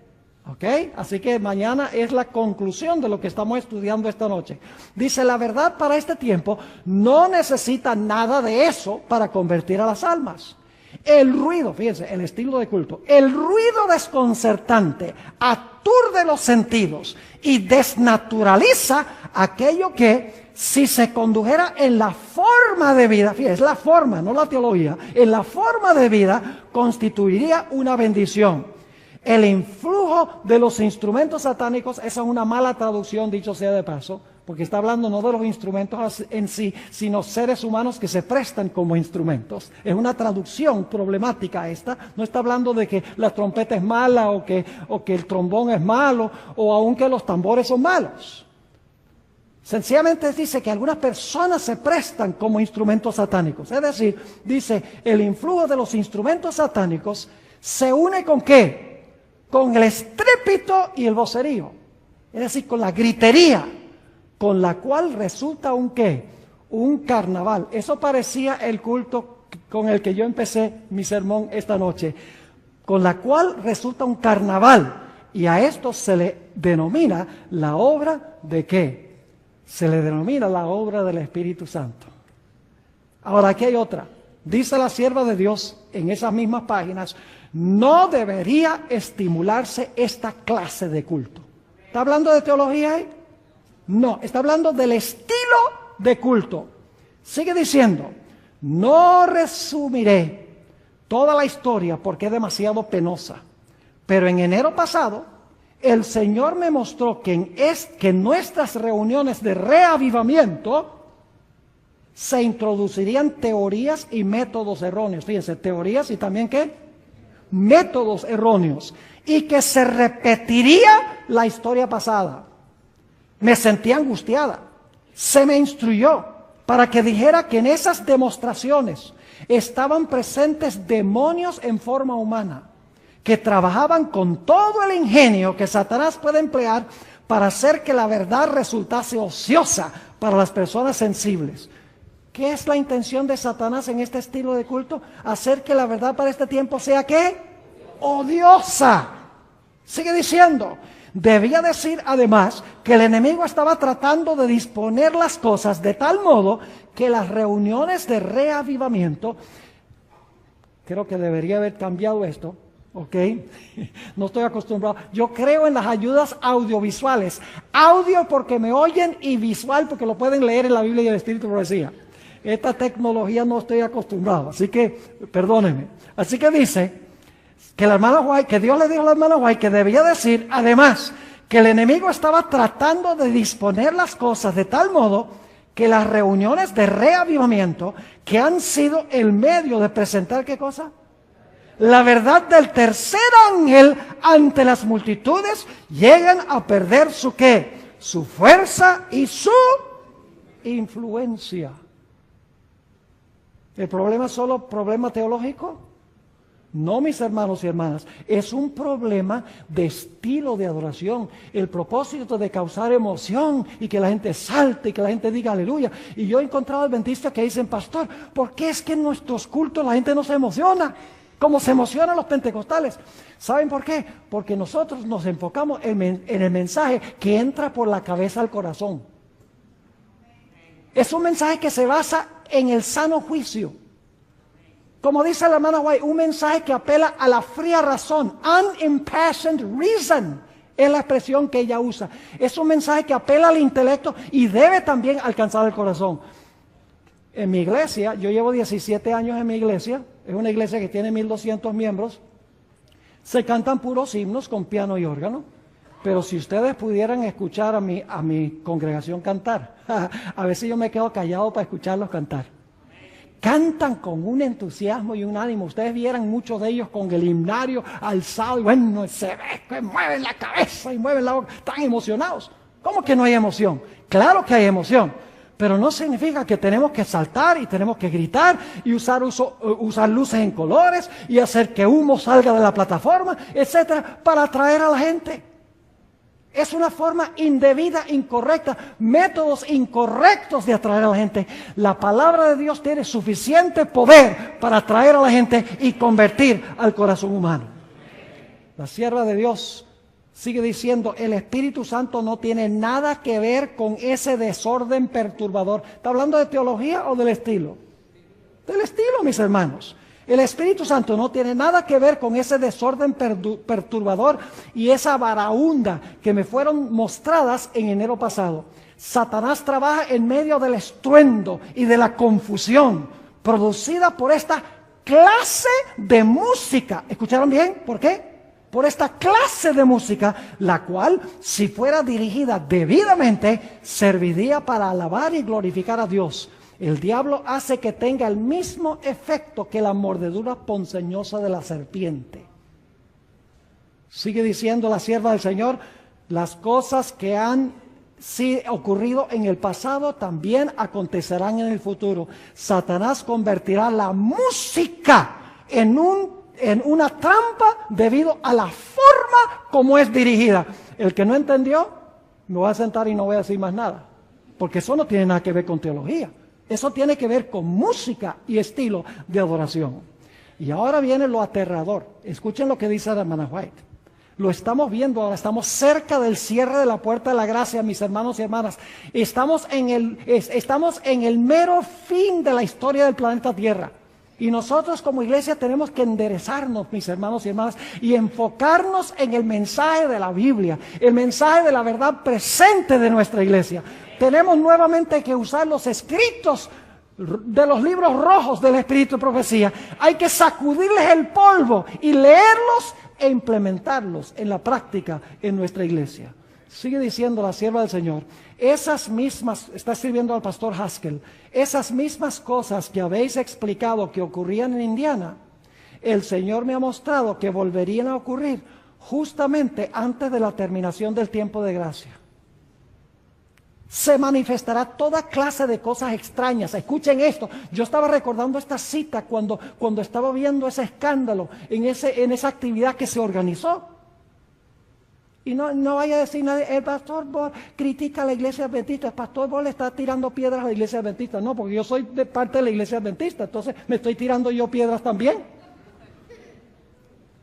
¿Ok? Así que mañana es la conclusión de lo que estamos estudiando esta noche. Dice, la verdad para este tiempo no necesita nada de eso para convertir a las almas. El ruido, fíjense, el estilo de culto, el ruido desconcertante aturde los sentidos y desnaturaliza aquello que, si se condujera en la forma de vida, fíjense, es la forma, no la teología, en la forma de vida constituiría una bendición. El influjo de los instrumentos satánicos, esa es una mala traducción, dicho sea de paso, porque está hablando no de los instrumentos en sí, sino seres humanos que se prestan como instrumentos. Es una traducción problemática esta. No está hablando de que la trompeta es mala o que el trombón es malo o aun que los tambores son malos. Sencillamente dice que algunas personas se prestan como instrumentos satánicos. Es decir, dice, el influjo de los instrumentos satánicos se une ¿con qué? Con el estrépito y el vocerío. Es decir, con la gritería, con la cual resulta un ¿qué? Un carnaval. Eso parecía el culto con el que yo empecé mi sermón esta noche. Con la cual resulta un carnaval. Y a esto se le denomina la obra de ¿qué? Se le denomina la obra del Espíritu Santo. Ahora aquí hay otra. Dice la sierva de Dios en esas mismas páginas, no debería estimularse esta clase de culto. ¿Está hablando de teología ahí? No, está hablando del estilo de culto. Sigue diciendo, no resumiré toda la historia porque es demasiado penosa, pero en enero pasado el Señor me mostró que en nuestras reuniones de reavivamiento se introducirían teorías y métodos erróneos. Fíjense, teorías y también ¿qué? Métodos erróneos. Y que se repetiría la historia pasada. Me sentí angustiada. Se me instruyó para que dijera que en esas demostraciones estaban presentes demonios en forma humana, que trabajaban con todo el ingenio que Satanás puede emplear para hacer que la verdad resultase ociosa para las personas sensibles. ¿Qué es la intención de Satanás en este estilo de culto? Hacer que la verdad para este tiempo sea ¿qué? Odiosa. Sigue diciendo. Debía decir además que el enemigo estaba tratando de disponer las cosas de tal modo que las reuniones de reavivamiento, creo que debería haber cambiado esto, ¿ok? No estoy acostumbrado. Yo creo en las ayudas audiovisuales. Audio porque me oyen y visual porque lo pueden leer en la Biblia y el Espíritu de Profecía. Esta tecnología no estoy acostumbrado, así que perdónenme. Así que dice que la hermana White, que Dios le dijo a la hermana White que debía decir además que el enemigo estaba tratando de disponer las cosas de tal modo que las reuniones de reavivamiento, que han sido el medio de presentar ¿qué cosa? La verdad del tercer ángel ante las multitudes, llegan a perder su ¿qué? Su fuerza y su influencia. ¿El problema es solo problema teológico? No, mis hermanos y hermanas, es un problema de estilo de adoración. El propósito de causar emoción y que la gente salte y que la gente diga aleluya. Y yo he encontrado adventistas que dicen, pastor, ¿por qué es que en nuestros cultos la gente no se emociona? Como se emocionan los pentecostales. ¿Saben por qué? Porque nosotros nos enfocamos en el mensaje que entra por la cabeza al corazón. Es un mensaje que se basa en el sano juicio. Como dice la hermana White, un mensaje que apela a la fría razón. Unimpassioned reason es la expresión que ella usa. Es un mensaje que apela al intelecto y debe también alcanzar el corazón. En mi iglesia, yo llevo 17 años en mi iglesia, es una iglesia que tiene 1200 miembros, Se cantan puros himnos con piano y órgano. Pero si ustedes pudieran escuchar a mi congregación cantar, a veces yo me quedo callado para escucharlos cantar. Cantan con un entusiasmo y un ánimo. Ustedes vieran muchos de ellos con el himnario alzado y bueno, se ve que mueven la cabeza y mueven la boca, están emocionados. ¿Cómo que no hay emoción? Claro que hay emoción, pero no significa que tenemos que saltar y tenemos que gritar y usar luces en colores y hacer que humo salga de la plataforma, etcétera, para atraer a la gente. Es una forma indebida, incorrecta, métodos incorrectos de atraer a la gente. La palabra de Dios tiene suficiente poder para atraer a la gente y convertir al corazón humano. La sierva de Dios sigue diciendo, el Espíritu Santo no tiene nada que ver con ese desorden perturbador. ¿Está hablando de teología o del estilo? Del estilo, mis hermanos. El Espíritu Santo no tiene nada que ver con ese desorden perturbador y esa varaunda que me fueron mostradas en enero pasado. Satanás trabaja en medio del estruendo y de la confusión producida por esta clase de música. ¿Escucharon bien? ¿Por qué? Por esta clase de música, la cual, si fuera dirigida debidamente, serviría para alabar y glorificar a Dios. El diablo hace que tenga el mismo efecto que la mordedura ponzoñosa de la serpiente. Sigue diciendo la sierva del Señor, las cosas que han ocurrido en el pasado también acontecerán en el futuro. Satanás convertirá la música en una trampa debido a la forma como es dirigida. El que no entendió, me voy a sentar y no voy a decir más nada, porque eso no tiene nada que ver con teología. Eso tiene que ver con música y estilo de adoración. Y ahora viene lo aterrador. Escuchen lo que dice la hermana White. Lo estamos viendo ahora, estamos cerca del cierre de la puerta de la gracia, mis hermanos y hermanas. Estamos en el mero fin de la historia del planeta Tierra. Y nosotros como iglesia tenemos que enderezarnos, mis hermanos y hermanas, y enfocarnos en el mensaje de la Biblia, el mensaje de la verdad presente de nuestra iglesia. Tenemos nuevamente que usar los escritos de los libros rojos del Espíritu de Profecía. Hay que sacudirles el polvo y leerlos e implementarlos en la práctica en nuestra iglesia. Sigue diciendo la sierva del Señor, esas mismas, está escribiendo al pastor Haskell, esas mismas cosas que habéis explicado que ocurrían en Indiana, el Señor me ha mostrado que volverían a ocurrir justamente antes de la terminación del tiempo de gracia. Se manifestará toda clase de cosas extrañas. Escuchen esto. Yo estaba recordando esta cita cuando estaba viendo ese escándalo en esa actividad que se organizó. Y no vaya a decir nadie, el pastor Ball critica a la iglesia adventista, el pastor Ball le está tirando piedras a la iglesia adventista. No, porque yo soy de parte de la iglesia adventista, entonces me estoy tirando yo piedras también.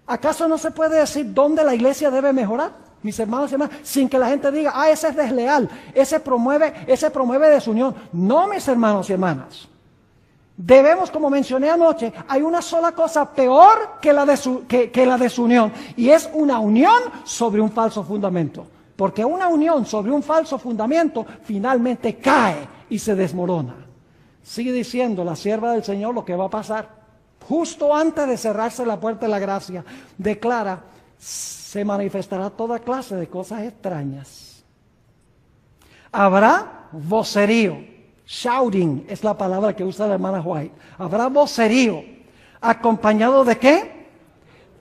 ¿Acaso no se puede decir dónde la iglesia debe mejorar? Mis hermanos y hermanas, sin que la gente diga, ese es desleal, ese promueve desunión. No, mis hermanos y hermanas. Debemos, como mencioné anoche, hay una sola cosa peor que la desunión, y es una unión sobre un falso fundamento. Porque una unión sobre un falso fundamento finalmente cae y se desmorona. Sigue diciendo la sierva del Señor lo que va a pasar. Justo antes de cerrarse la puerta de la gracia, declara, se manifestará toda clase de cosas extrañas. Habrá vocerío. Shouting es la palabra que usa la hermana White. Habrá vocerío. ¿Acompañado de qué?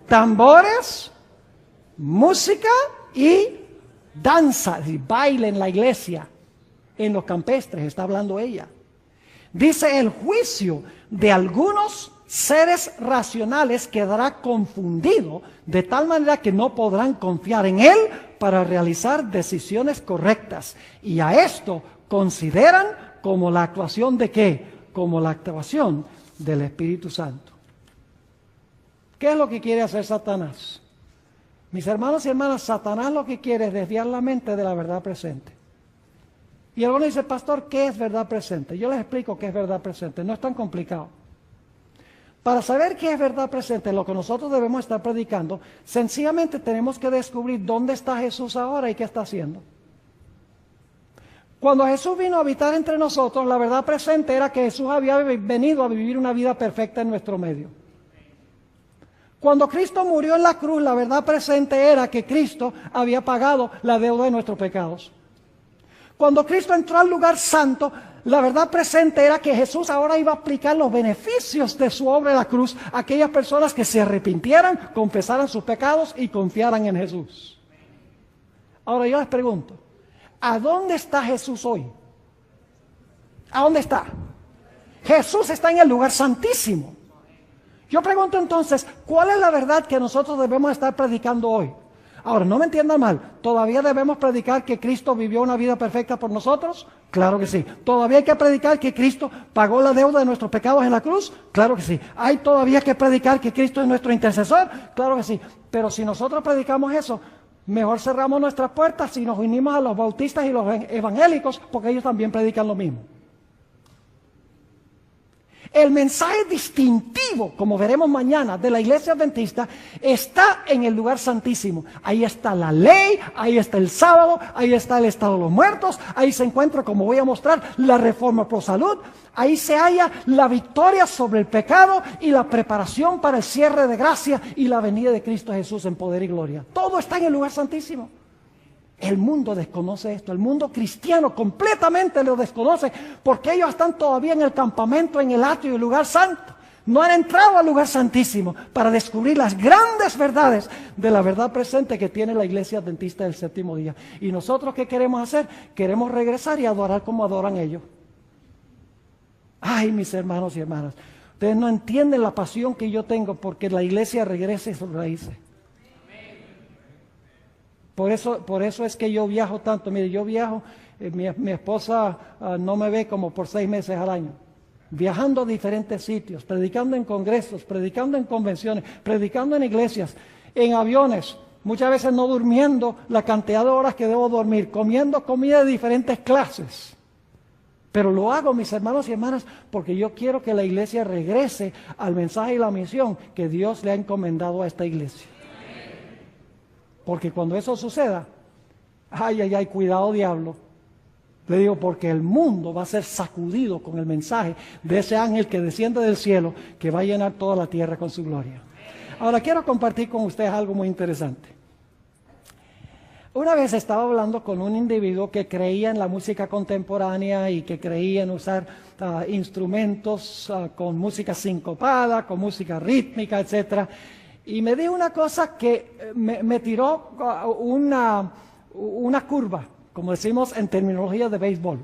Tambores, música y danza, y baile en la iglesia, en los campestres, está hablando ella. Dice, el juicio de algunos seres racionales quedará confundido de tal manera que no podrán confiar en él para realizar decisiones correctas. Y a esto consideran como la actuación de ¿qué? Como la actuación del Espíritu Santo. ¿Qué es lo que quiere hacer Satanás? Mis hermanos y hermanas, Satanás lo que quiere es desviar la mente de la verdad presente. Y alguno dice, pastor, ¿qué es verdad presente? Yo les explico qué es verdad presente, no es tan complicado. Para saber qué es verdad presente, lo que nosotros debemos estar predicando, sencillamente tenemos que descubrir dónde está Jesús ahora y qué está haciendo. Cuando Jesús vino a habitar entre nosotros, la verdad presente era que Jesús había venido a vivir una vida perfecta en nuestro medio. Cuando Cristo murió en la cruz, la verdad presente era que Cristo había pagado la deuda de nuestros pecados. Cuando Cristo entró al lugar santo, la verdad presente era que Jesús ahora iba a aplicar los beneficios de su obra en la cruz a aquellas personas que se arrepintieran, confesaran sus pecados y confiaran en Jesús. Ahora yo les pregunto, ¿a dónde está Jesús hoy? ¿A dónde está? Jesús está en el lugar santísimo. Yo pregunto entonces, ¿cuál es la verdad que nosotros debemos estar predicando hoy? Ahora, no me entiendan mal, ¿todavía debemos predicar que Cristo vivió una vida perfecta por nosotros? Claro que sí. ¿Todavía hay que predicar que Cristo pagó la deuda de nuestros pecados en la cruz? Claro que sí. ¿Hay todavía que predicar que Cristo es nuestro intercesor? Claro que sí. Pero si nosotros predicamos eso, mejor cerramos nuestras puertas y nos unimos a los bautistas y los evangélicos, porque ellos también predican lo mismo. El mensaje distintivo, como veremos mañana, de la iglesia adventista está en el lugar santísimo. Ahí está la ley, ahí está el sábado, ahí está el estado de los muertos, ahí se encuentra, como voy a mostrar, la reforma pro salud, ahí se halla la victoria sobre el pecado y la preparación para el cierre de gracia y la venida de Cristo Jesús en poder y gloria. Todo está en el lugar santísimo. El mundo desconoce esto, el mundo cristiano completamente lo desconoce porque ellos están todavía en el campamento, en el atrio y el lugar santo. No han entrado al lugar santísimo para descubrir las grandes verdades de la verdad presente que tiene la iglesia adventista del séptimo día. Y nosotros, ¿qué queremos hacer? Queremos regresar y adorar como adoran ellos. Ay, mis hermanos y hermanas, ustedes no entienden la pasión que yo tengo porque la iglesia regrese a sus raíces. Por eso es que yo viajo tanto. Mire, yo viajo, mi esposa no me ve como por 6 meses al año. Viajando a diferentes sitios, predicando en congresos, predicando en convenciones, predicando en iglesias, en aviones, muchas veces no durmiendo la cantidad de horas que debo dormir, comiendo comida de diferentes clases. Pero lo hago, mis hermanos y hermanas, porque yo quiero que la iglesia regrese al mensaje y la misión que Dios le ha encomendado a esta iglesia. Porque cuando eso suceda, ay, cuidado diablo. Le digo, porque el mundo va a ser sacudido con el mensaje de ese ángel que desciende del cielo, que va a llenar toda la tierra con su gloria. Ahora quiero compartir con ustedes algo muy interesante. Una vez estaba hablando con un individuo que creía en la música contemporánea y que creía en usar instrumentos con música sincopada, con música rítmica, etcétera. Y me dijo una cosa que me tiró una curva, como decimos en terminología de béisbol.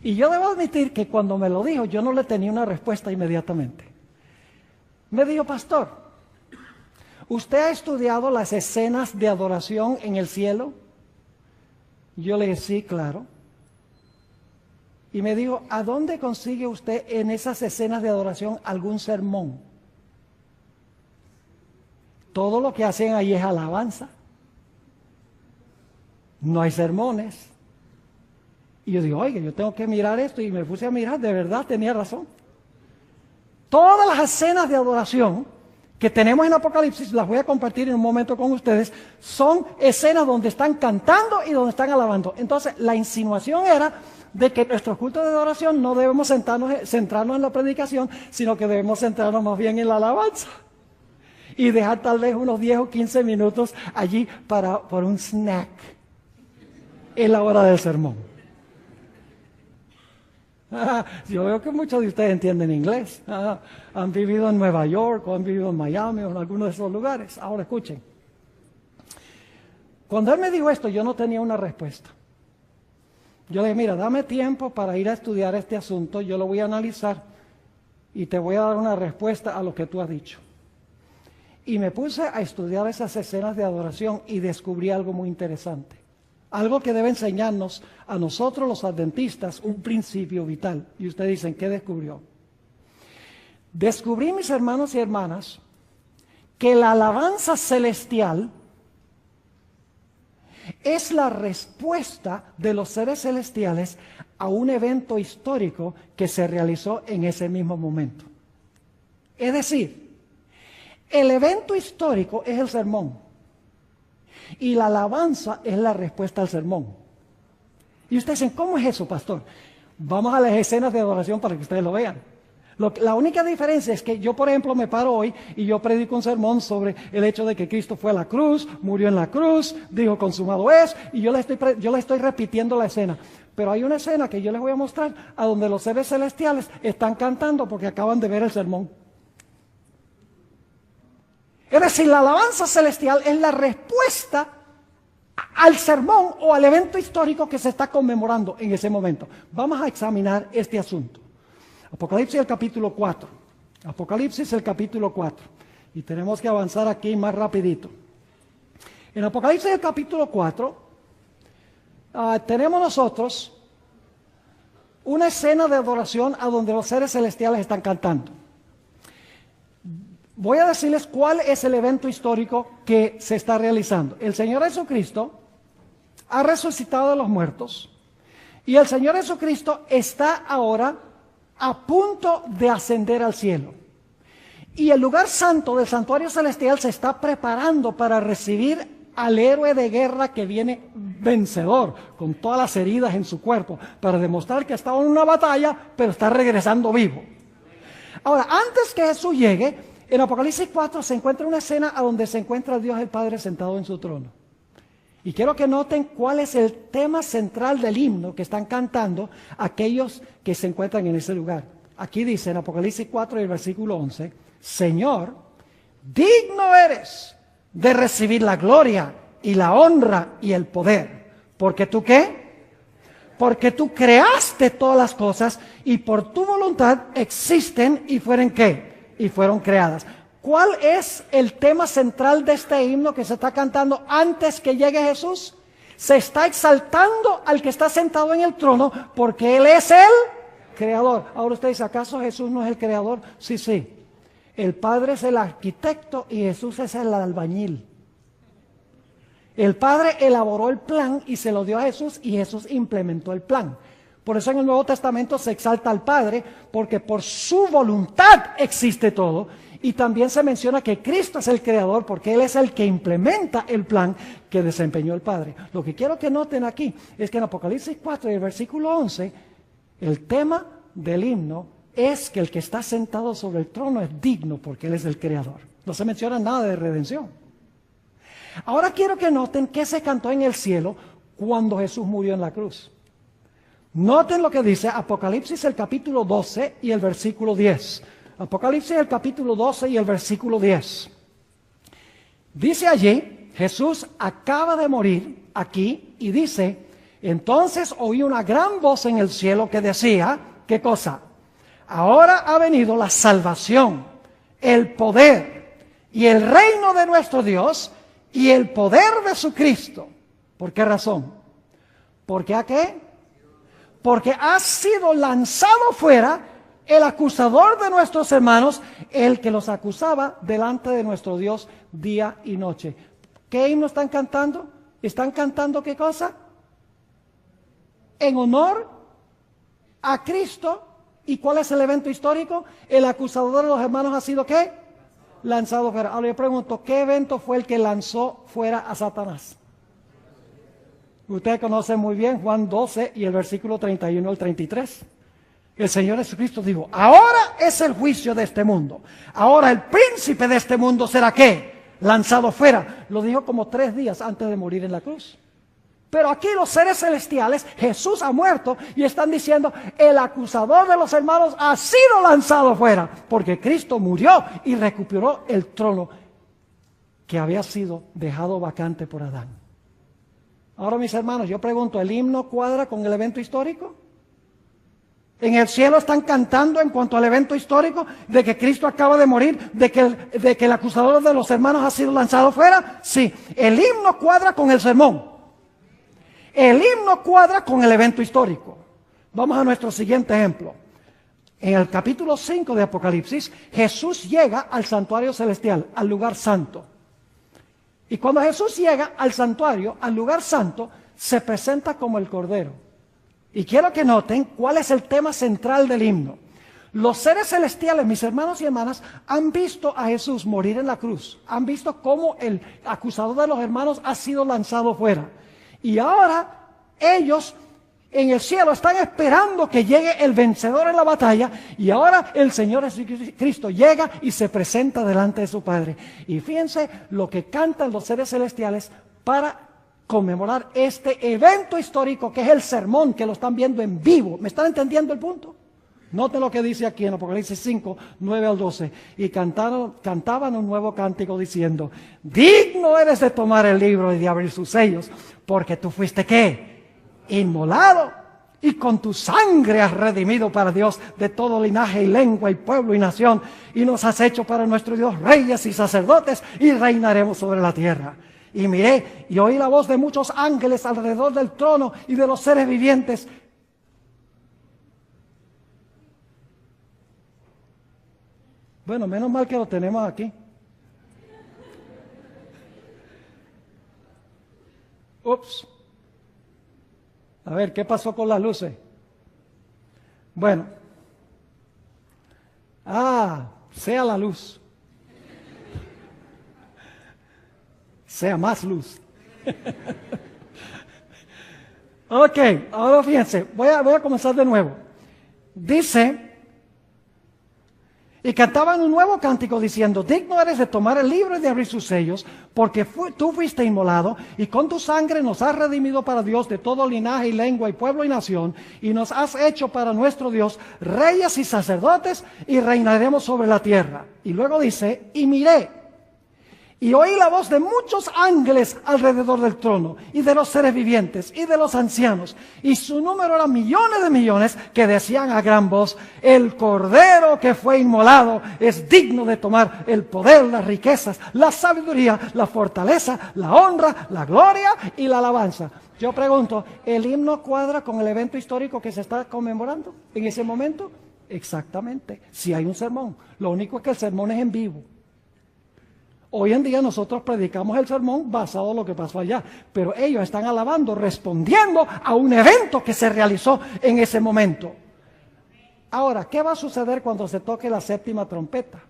Y yo debo admitir que cuando me lo dijo, yo no le tenía una respuesta inmediatamente. Me dijo, pastor, ¿usted ha estudiado las escenas de adoración en el cielo? Yo le dije, sí, claro. Y me dijo, ¿a dónde consigue usted en esas escenas de adoración algún sermón? Todo lo que hacen ahí es alabanza. No hay sermones. Y yo digo, oiga, yo tengo que mirar esto. Y me puse a mirar, de verdad tenía razón. Todas las escenas de adoración que tenemos en Apocalipsis, las voy a compartir en un momento con ustedes, son escenas donde están cantando y donde están alabando. Entonces, la insinuación era de que nuestro culto de adoración no debemos centrarnos en la predicación, sino que debemos centrarnos más bien en la alabanza. Y dejar tal vez unos 10 o 15 minutos allí por un snack en la hora del sermón. Yo veo que muchos de ustedes entienden inglés. Han vivido en Nueva York, o han vivido en Miami, o en alguno de esos lugares. Ahora escuchen. Cuando él me dijo esto, yo no tenía una respuesta. Yo le dije, mira, dame tiempo para ir a estudiar este asunto, yo lo voy a analizar y te voy a dar una respuesta a lo que tú has dicho. Y me puse a estudiar esas escenas de adoración y descubrí algo muy interesante. Algo que debe enseñarnos a nosotros los adventistas un principio vital. Y ustedes dicen, ¿qué descubrió? Descubrí, mis hermanos y hermanas, que la alabanza celestial es la respuesta de los seres celestiales a un evento histórico que se realizó en ese mismo momento. Es decir, el evento histórico es el sermón y la alabanza es la respuesta al sermón. Y ustedes dicen, ¿cómo es eso, pastor? Vamos a las escenas de adoración para que ustedes lo vean. La única diferencia es que yo, por ejemplo, me paro hoy y yo predico un sermón sobre el hecho de que Cristo fue a la cruz, murió en la cruz, dijo consumado es, y yo le estoy repitiendo la escena. Pero hay una escena que yo les voy a mostrar a donde los seres celestiales están cantando porque acaban de ver el sermón. Es decir, la alabanza celestial es la respuesta al sermón o al evento histórico que se está conmemorando en ese momento. Vamos a examinar este asunto. Apocalipsis el capítulo 4. Apocalipsis el capítulo 4. Y tenemos que avanzar aquí más rapidito. En Apocalipsis el capítulo 4 tenemos nosotros una escena de adoración a donde los seres celestiales están cantando. Voy a decirles cuál es el evento histórico que se está realizando. El Señor Jesucristo ha resucitado de los muertos y el Señor Jesucristo está ahora a punto de ascender al cielo. Y el lugar santo del santuario celestial se está preparando para recibir al héroe de guerra que viene vencedor, con todas las heridas en su cuerpo, para demostrar que ha estado en una batalla, pero está regresando vivo. Ahora, antes que Jesús llegue, en Apocalipsis 4 se encuentra una escena a donde se encuentra Dios el Padre sentado en su trono. Y quiero que noten cuál es el tema central del himno que están cantando aquellos que se encuentran en ese lugar. Aquí dice en Apocalipsis 4 y el versículo 11, Señor, digno eres de recibir la gloria y la honra y el poder. ¿Porque tú qué? Porque tú creaste todas las cosas y por tu voluntad existen y fueron ¿qué? Y fueron creadas. ¿Cuál es el tema central de este himno que se está cantando antes que llegue Jesús? Se está exaltando al que está sentado en el trono porque Él es el creador. Ahora usted dice, ¿acaso Jesús no es el creador? Sí, sí. El Padre es el arquitecto y Jesús es el albañil. El Padre elaboró el plan y se lo dio a Jesús y Jesús implementó el plan. Por eso en el Nuevo Testamento se exalta al Padre porque por su voluntad existe todo. Y también se menciona que Cristo es el creador porque Él es el que implementa el plan que desempeñó el Padre. Lo que quiero que noten aquí es que en Apocalipsis 4 y el versículo 11, el tema del himno es que el que está sentado sobre el trono es digno porque Él es el creador. No se menciona nada de redención. Ahora quiero que noten qué se cantó en el cielo cuando Jesús murió en la cruz. Noten lo que dice Apocalipsis el capítulo 12 y el versículo 10. Apocalipsis el capítulo 12 y el versículo 10. Dice allí, Jesús acaba de morir aquí y dice, entonces oí una gran voz en el cielo que decía, ¿qué cosa? Ahora ha venido la salvación, el poder y el reino de nuestro Dios y el poder de su Cristo. ¿Por qué razón? ¿Porque a qué? Porque ha sido lanzado fuera el acusador de nuestros hermanos, el que los acusaba delante de nuestro Dios día y noche. ¿Qué himno están cantando? ¿Están cantando qué cosa? En honor a Cristo. ¿Y cuál es el evento histórico? El acusador de los hermanos ha sido ¿qué? Lanzado fuera. Ahora yo pregunto, ¿qué evento fue el que lanzó fuera a Satanás? Usted conoce muy bien Juan 12 y el versículo 31 al 33. El Señor Jesucristo dijo, ahora es el juicio de este mundo. Ahora el príncipe de este mundo será ¿qué? Lanzado fuera. Lo dijo como 3 días antes de morir en la cruz. Pero aquí los seres celestiales, Jesús ha muerto y están diciendo, el acusador de los hermanos ha sido lanzado fuera. Porque Cristo murió y recuperó el trono que había sido dejado vacante por Adán. Ahora mis hermanos, yo pregunto, ¿el himno cuadra con el evento histórico? En el cielo están cantando en cuanto al evento histórico de que Cristo acaba de morir, de que el acusador de los hermanos ha sido lanzado fuera. Sí, el himno cuadra con el sermón. El himno cuadra con el evento histórico. Vamos a nuestro siguiente ejemplo. En el capítulo 5 de Apocalipsis, Jesús llega al santuario celestial, al lugar santo. Y cuando Jesús llega al santuario, al lugar santo, se presenta como el Cordero. Y quiero que noten cuál es el tema central del himno. Los seres celestiales, mis hermanos y hermanas, han visto a Jesús morir en la cruz. Han visto cómo el acusador de los hermanos ha sido lanzado fuera. Y ahora ellos en el cielo están esperando que llegue el vencedor en la batalla, y ahora el Señor Jesucristo llega y se presenta delante de su Padre. Y fíjense lo que cantan los seres celestiales para conmemorar este evento histórico que es el sermón, que lo están viendo en vivo. ¿Me están entendiendo el punto? Noten lo que dice aquí en Apocalipsis 5, 9 al 12. Y cantaban un nuevo cántico diciendo: digno eres de tomar el libro y de abrir sus sellos, porque tú fuiste, ¿qué? Inmolado, y con tu sangre has redimido para Dios de todo linaje y lengua y pueblo y nación, y nos has hecho para nuestro Dios reyes y sacerdotes, y reinaremos sobre la tierra. Y miré y oí la voz de muchos ángeles alrededor del trono y de los seres vivientes. Bueno, menos mal que lo tenemos aquí. Ups. A ver, ¿qué pasó con las luces? Bueno. Sea la luz. Sea más luz. Ok, ahora fíjense, voy a comenzar de nuevo. Dice: y cantaban un nuevo cántico diciendo: digno eres de tomar el libro y de abrir sus sellos, porque tú fuiste inmolado, y con tu sangre nos has redimido para Dios de todo linaje y lengua y pueblo y nación, y nos has hecho para nuestro Dios reyes y sacerdotes, y reinaremos sobre la tierra. Y luego dice: y miré, y oí la voz de muchos ángeles alrededor del trono, y de los seres vivientes, y de los ancianos, y su número era millones de millones, que decían a gran voz: el Cordero que fue inmolado es digno de tomar el poder, las riquezas, la sabiduría, la fortaleza, la honra, la gloria y la alabanza. Yo pregunto, ¿el himno cuadra con el evento histórico que se está conmemorando en ese momento? Exactamente, si hay un sermón. Lo único es que el sermón es en vivo. Hoy en día nosotros predicamos el sermón basado en lo que pasó allá, pero ellos están alabando, respondiendo a un evento que se realizó en ese momento. Ahora, ¿qué va a suceder cuando se toque la séptima trompeta?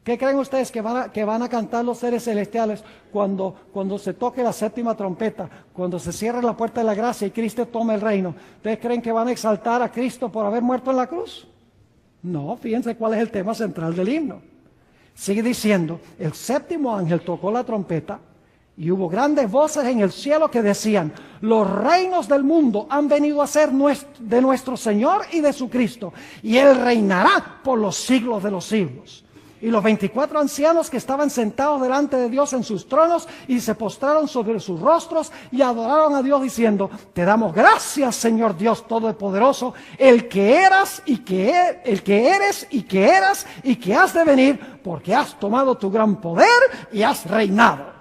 ¿Qué creen ustedes que van a cantar los seres celestiales cuando se toque la séptima trompeta, cuando se cierre la puerta de la gracia y Cristo tome el reino? ¿Ustedes creen que van a exaltar a Cristo por haber muerto en la cruz? No, fíjense cuál es el tema central del himno. Sigue diciendo: el séptimo ángel tocó la trompeta, y hubo grandes voces en el cielo que decían: los reinos del mundo han venido a ser de nuestro Señor y de su Cristo, y Él reinará por los siglos de los siglos. Y los 24 ancianos que estaban sentados delante de Dios en sus tronos, y se postraron sobre sus rostros y adoraron a Dios diciendo: te damos gracias, Señor Dios Todopoderoso, el que eres y que eras y que has de venir, porque has tomado tu gran poder y has reinado.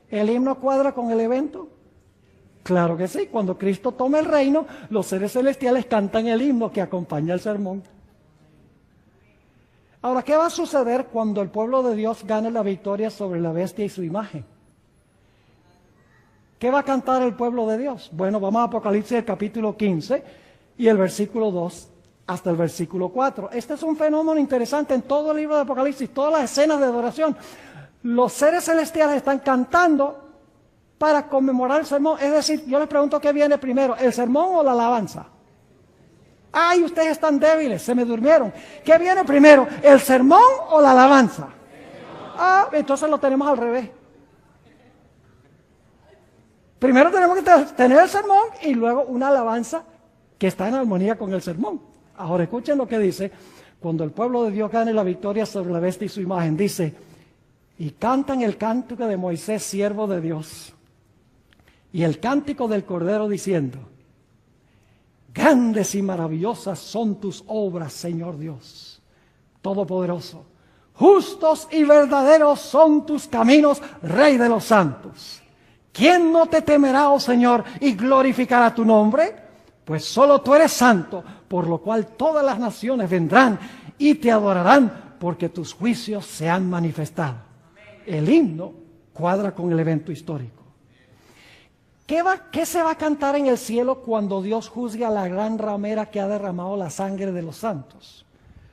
¿El himno cuadra con el evento? Claro que sí. Cuando Cristo toma el reino, los seres celestiales cantan el himno que acompaña el sermón. Ahora, ¿qué va a suceder cuando el pueblo de Dios gane la victoria sobre la bestia y su imagen? ¿Qué va a cantar el pueblo de Dios? Bueno, vamos a Apocalipsis, el capítulo 15 y el versículo 2 hasta el versículo 4. Este es un fenómeno interesante en todo el libro de Apocalipsis, todas las escenas de adoración. Los seres celestiales están cantando para conmemorar el sermón. Es decir, yo les pregunto qué viene primero, ¿el sermón o la alabanza? ¡Ay, ustedes están débiles! Se me durmieron. ¿Qué viene primero, el sermón o la alabanza? Entonces lo tenemos al revés. Primero tenemos que tener el sermón y luego una alabanza que está en armonía con el sermón. Ahora escuchen lo que dice: cuando el pueblo de Dios gane la victoria sobre la bestia y su imagen, dice: y cantan el cántico de Moisés, siervo de Dios, y el cántico del Cordero diciendo: grandes y maravillosas son tus obras, Señor Dios Todopoderoso. Justos y verdaderos son tus caminos, Rey de los santos. ¿Quién no te temerá, oh Señor, y glorificará tu nombre? Pues solo tú eres santo, por lo cual todas las naciones vendrán y te adorarán, porque tus juicios se han manifestado. El himno cuadra con el evento histórico. ¿Qué se va a cantar en el cielo cuando Dios juzgue a la gran ramera que ha derramado la sangre de los santos?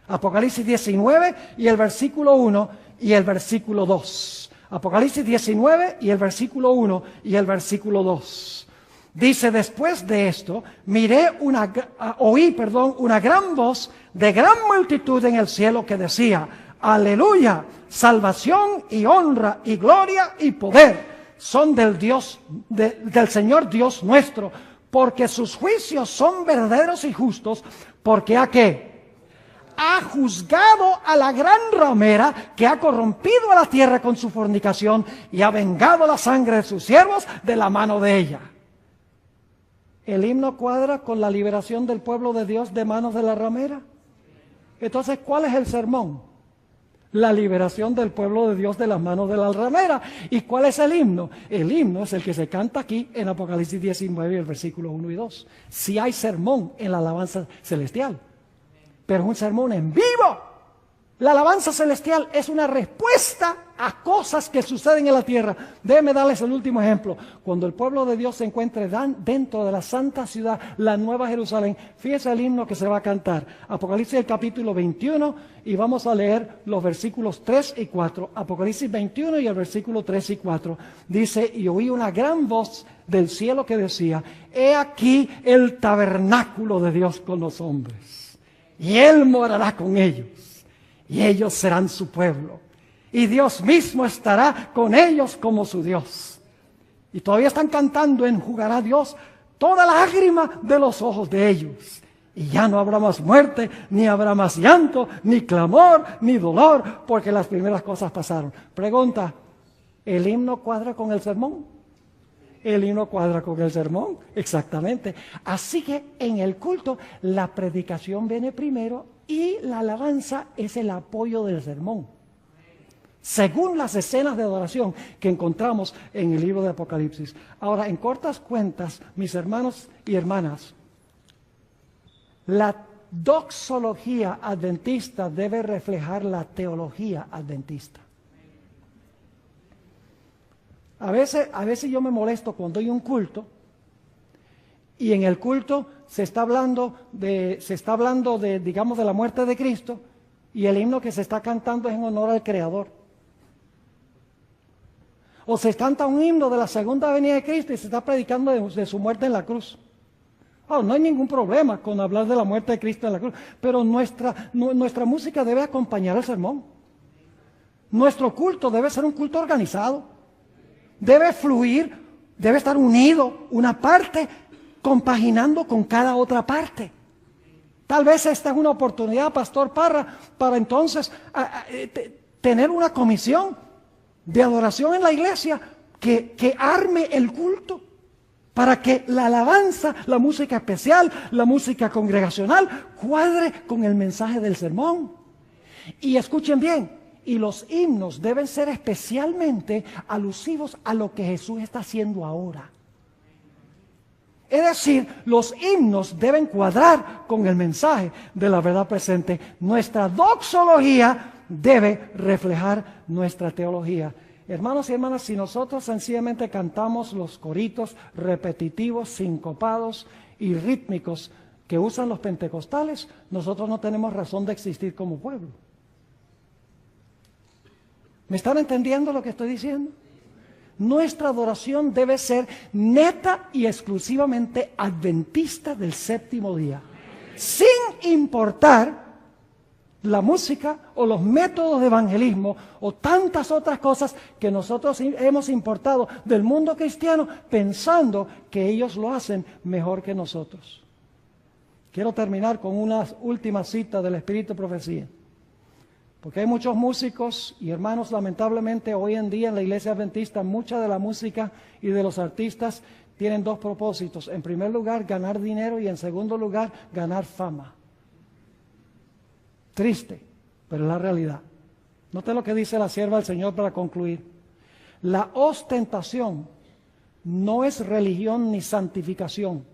Apocalipsis 19 y el versículo 1 y el versículo 2. Apocalipsis 19 y el versículo 1 y el versículo 2. Dice, después de esto, oí una gran voz de gran multitud en el cielo que decía, aleluya, salvación y honra y gloria y poder son del Señor Dios nuestro, porque sus juicios son verdaderos y justos, porque ha juzgado a la gran ramera que ha corrompido a la tierra con su fornicación y ha vengado la sangre de sus siervos de la mano de ella. ¿El himno cuadra con la liberación del pueblo de Dios de manos de la ramera? Entonces, ¿cuál es el sermón? La liberación del pueblo de Dios de las manos de la ramera. ¿Y cuál es el himno? El himno es el que se canta aquí en Apocalipsis 19, el versículo 1 y 2. Si hay sermón en la alabanza celestial, pero es un sermón en vivo. La alabanza celestial es una respuesta a cosas que suceden en la tierra. Déjenme darles el último ejemplo. Cuando el pueblo de Dios se encuentre dentro de la santa ciudad, la Nueva Jerusalén, fíjese el himno que se va a cantar. Apocalipsis el capítulo 21 y vamos a leer los versículos 3 y 4. Apocalipsis 21 y el versículo 3 y 4. Dice, y oí una gran voz del cielo que decía, he aquí el tabernáculo de Dios con los hombres. Y Él morará con ellos. Y ellos serán su pueblo. Y Dios mismo estará con ellos como su Dios. Y todavía están cantando, enjugará Dios toda lágrima de los ojos de ellos. Y ya no habrá más muerte, ni habrá más llanto, ni clamor, ni dolor, porque las primeras cosas pasaron. Pregunta, ¿el himno cuadra con el sermón? El himno cuadra con el sermón, exactamente. Así que en el culto la predicación viene primero y la alabanza es el apoyo del sermón. Según las escenas de adoración que encontramos en el libro de Apocalipsis. Ahora, en cortas cuentas, mis hermanos y hermanas, la doxología adventista debe reflejar la teología adventista. A veces yo me molesto cuando hay un culto y en el culto se está hablando de, digamos, de la muerte de Cristo y el himno que se está cantando es en honor al Creador. O se canta un himno de la segunda venida de Cristo y se está predicando de su muerte en la cruz. No hay ningún problema con hablar de la muerte de Cristo en la cruz, pero nuestra música debe acompañar el sermón. Nuestro culto debe ser un culto organizado. Debe fluir, debe estar unido, una parte compaginando con cada otra parte. Tal vez esta es una oportunidad, Pastor Parra, para entonces tener una comisión de adoración en la iglesia que arme el culto, para que la alabanza, la música especial, la música congregacional cuadre con el mensaje del sermón. Y escuchen bien, y los himnos deben ser especialmente alusivos a lo que Jesús está haciendo ahora. Es decir, los himnos deben cuadrar con el mensaje de la verdad presente. Nuestra doxología debe reflejar nuestra teología. Hermanos y hermanas, si nosotros sencillamente cantamos los coritos repetitivos, sincopados y rítmicos que usan los pentecostales, nosotros no tenemos razón de existir como pueblo. ¿Me están entendiendo lo que estoy diciendo? Nuestra adoración debe ser neta y exclusivamente adventista del séptimo día, sin importar la música o los métodos de evangelismo o tantas otras cosas que nosotros hemos importado del mundo cristiano pensando que ellos lo hacen mejor que nosotros. Quiero terminar con una última cita del Espíritu de Profecía. Porque hay muchos músicos y hermanos, lamentablemente hoy en día en la iglesia adventista, mucha de la música y de los artistas tienen dos propósitos. En primer lugar, ganar dinero y en segundo lugar, ganar fama. Triste, pero es la realidad. Note lo que dice la sierva del Señor para concluir. La ostentación no es religión ni santificación.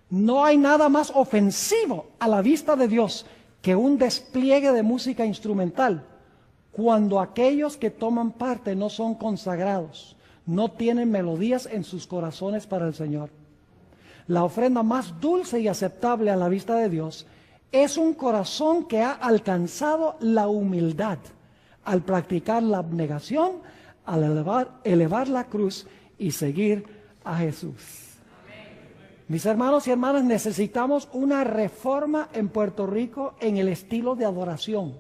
No hay nada más ofensivo a la vista de Dios que un despliegue de música instrumental, cuando aquellos que toman parte no son consagrados, no tienen melodías en sus corazones para el Señor. La ofrenda más dulce y aceptable a la vista de Dios es un corazón que ha alcanzado la humildad al practicar la abnegación, al elevar la cruz y seguir a Jesús. Mis hermanos y hermanas, necesitamos una reforma en Puerto Rico en el estilo de adoración.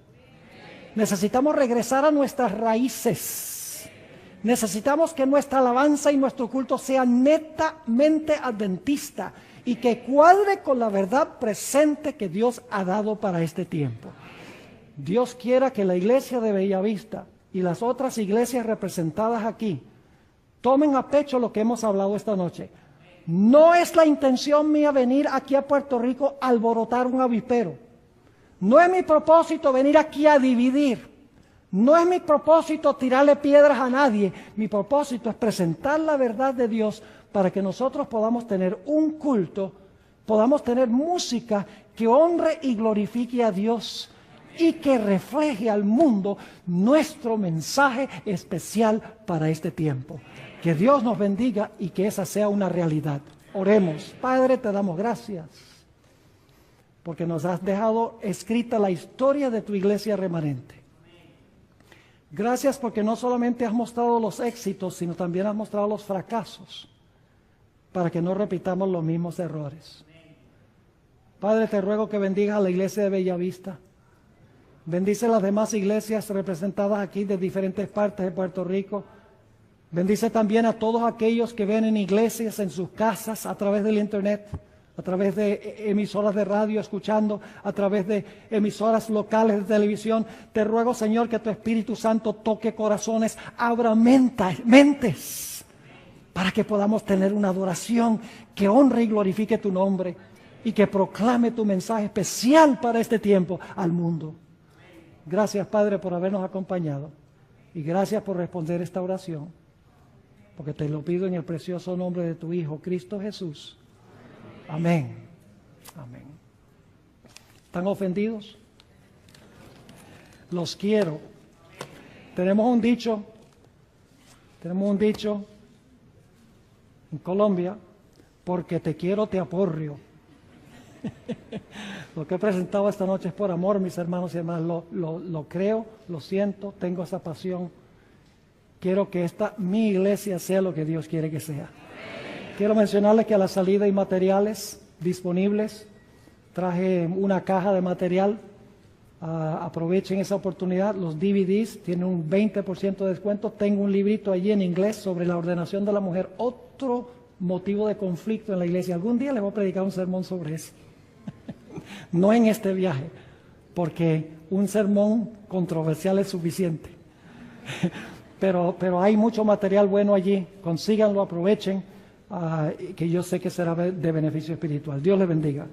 Necesitamos regresar a nuestras raíces. Necesitamos que nuestra alabanza y nuestro culto sea netamente adventista y que cuadre con la verdad presente que Dios ha dado para este tiempo. Dios quiera que la iglesia de Bellavista y las otras iglesias representadas aquí tomen a pecho lo que hemos hablado esta noche. No es la intención mía venir aquí a Puerto Rico a alborotar un avispero. No es mi propósito venir aquí a dividir. No es mi propósito tirarle piedras a nadie. Mi propósito es presentar la verdad de Dios para que nosotros podamos tener un culto, podamos tener música que honre y glorifique a Dios y que refleje al mundo nuestro mensaje especial para este tiempo. Que Dios nos bendiga y que esa sea una realidad. Oremos. Padre, te damos gracias porque nos has dejado escrita la historia de tu iglesia remanente. Gracias porque no solamente has mostrado los éxitos, sino también has mostrado los fracasos para que no repitamos los mismos errores. Padre, te ruego que bendigas a la iglesia de Bellavista. Bendice las demás iglesias representadas aquí de diferentes partes de Puerto Rico. Bendice también a todos aquellos que ven en iglesias, en sus casas, a través del internet, a través de emisoras de radio, escuchando, a través de emisoras locales de televisión. Te ruego, Señor, que tu Espíritu Santo toque corazones, abra mentes, para que podamos tener una adoración que honre y glorifique tu nombre y que proclame tu mensaje especial para este tiempo al mundo. Gracias, Padre, por habernos acompañado y gracias por responder esta oración, porque te lo pido en el precioso nombre de tu Hijo, Cristo Jesús. Amén. Amén. ¿Están ofendidos? Los quiero. Tenemos un dicho en Colombia: porque te quiero te aporrio. Lo que he presentado esta noche es por amor, mis hermanos y hermanas. Lo creo, lo siento, tengo esa pasión. Quiero que mi iglesia sea lo que Dios quiere que sea. Quiero mencionarles que a la salida hay materiales disponibles. Traje una caja de material. Aprovechen esa oportunidad. Los DVDs tienen un 20% de descuento. Tengo un librito allí en inglés sobre la ordenación de la mujer. Otro motivo de conflicto en la iglesia. Algún día les voy a predicar un sermón sobre eso. No en este viaje, porque un sermón controversial es suficiente. Pero hay mucho material bueno allí. Consíganlo, aprovechen, que yo sé que será de beneficio espiritual. Dios les bendiga.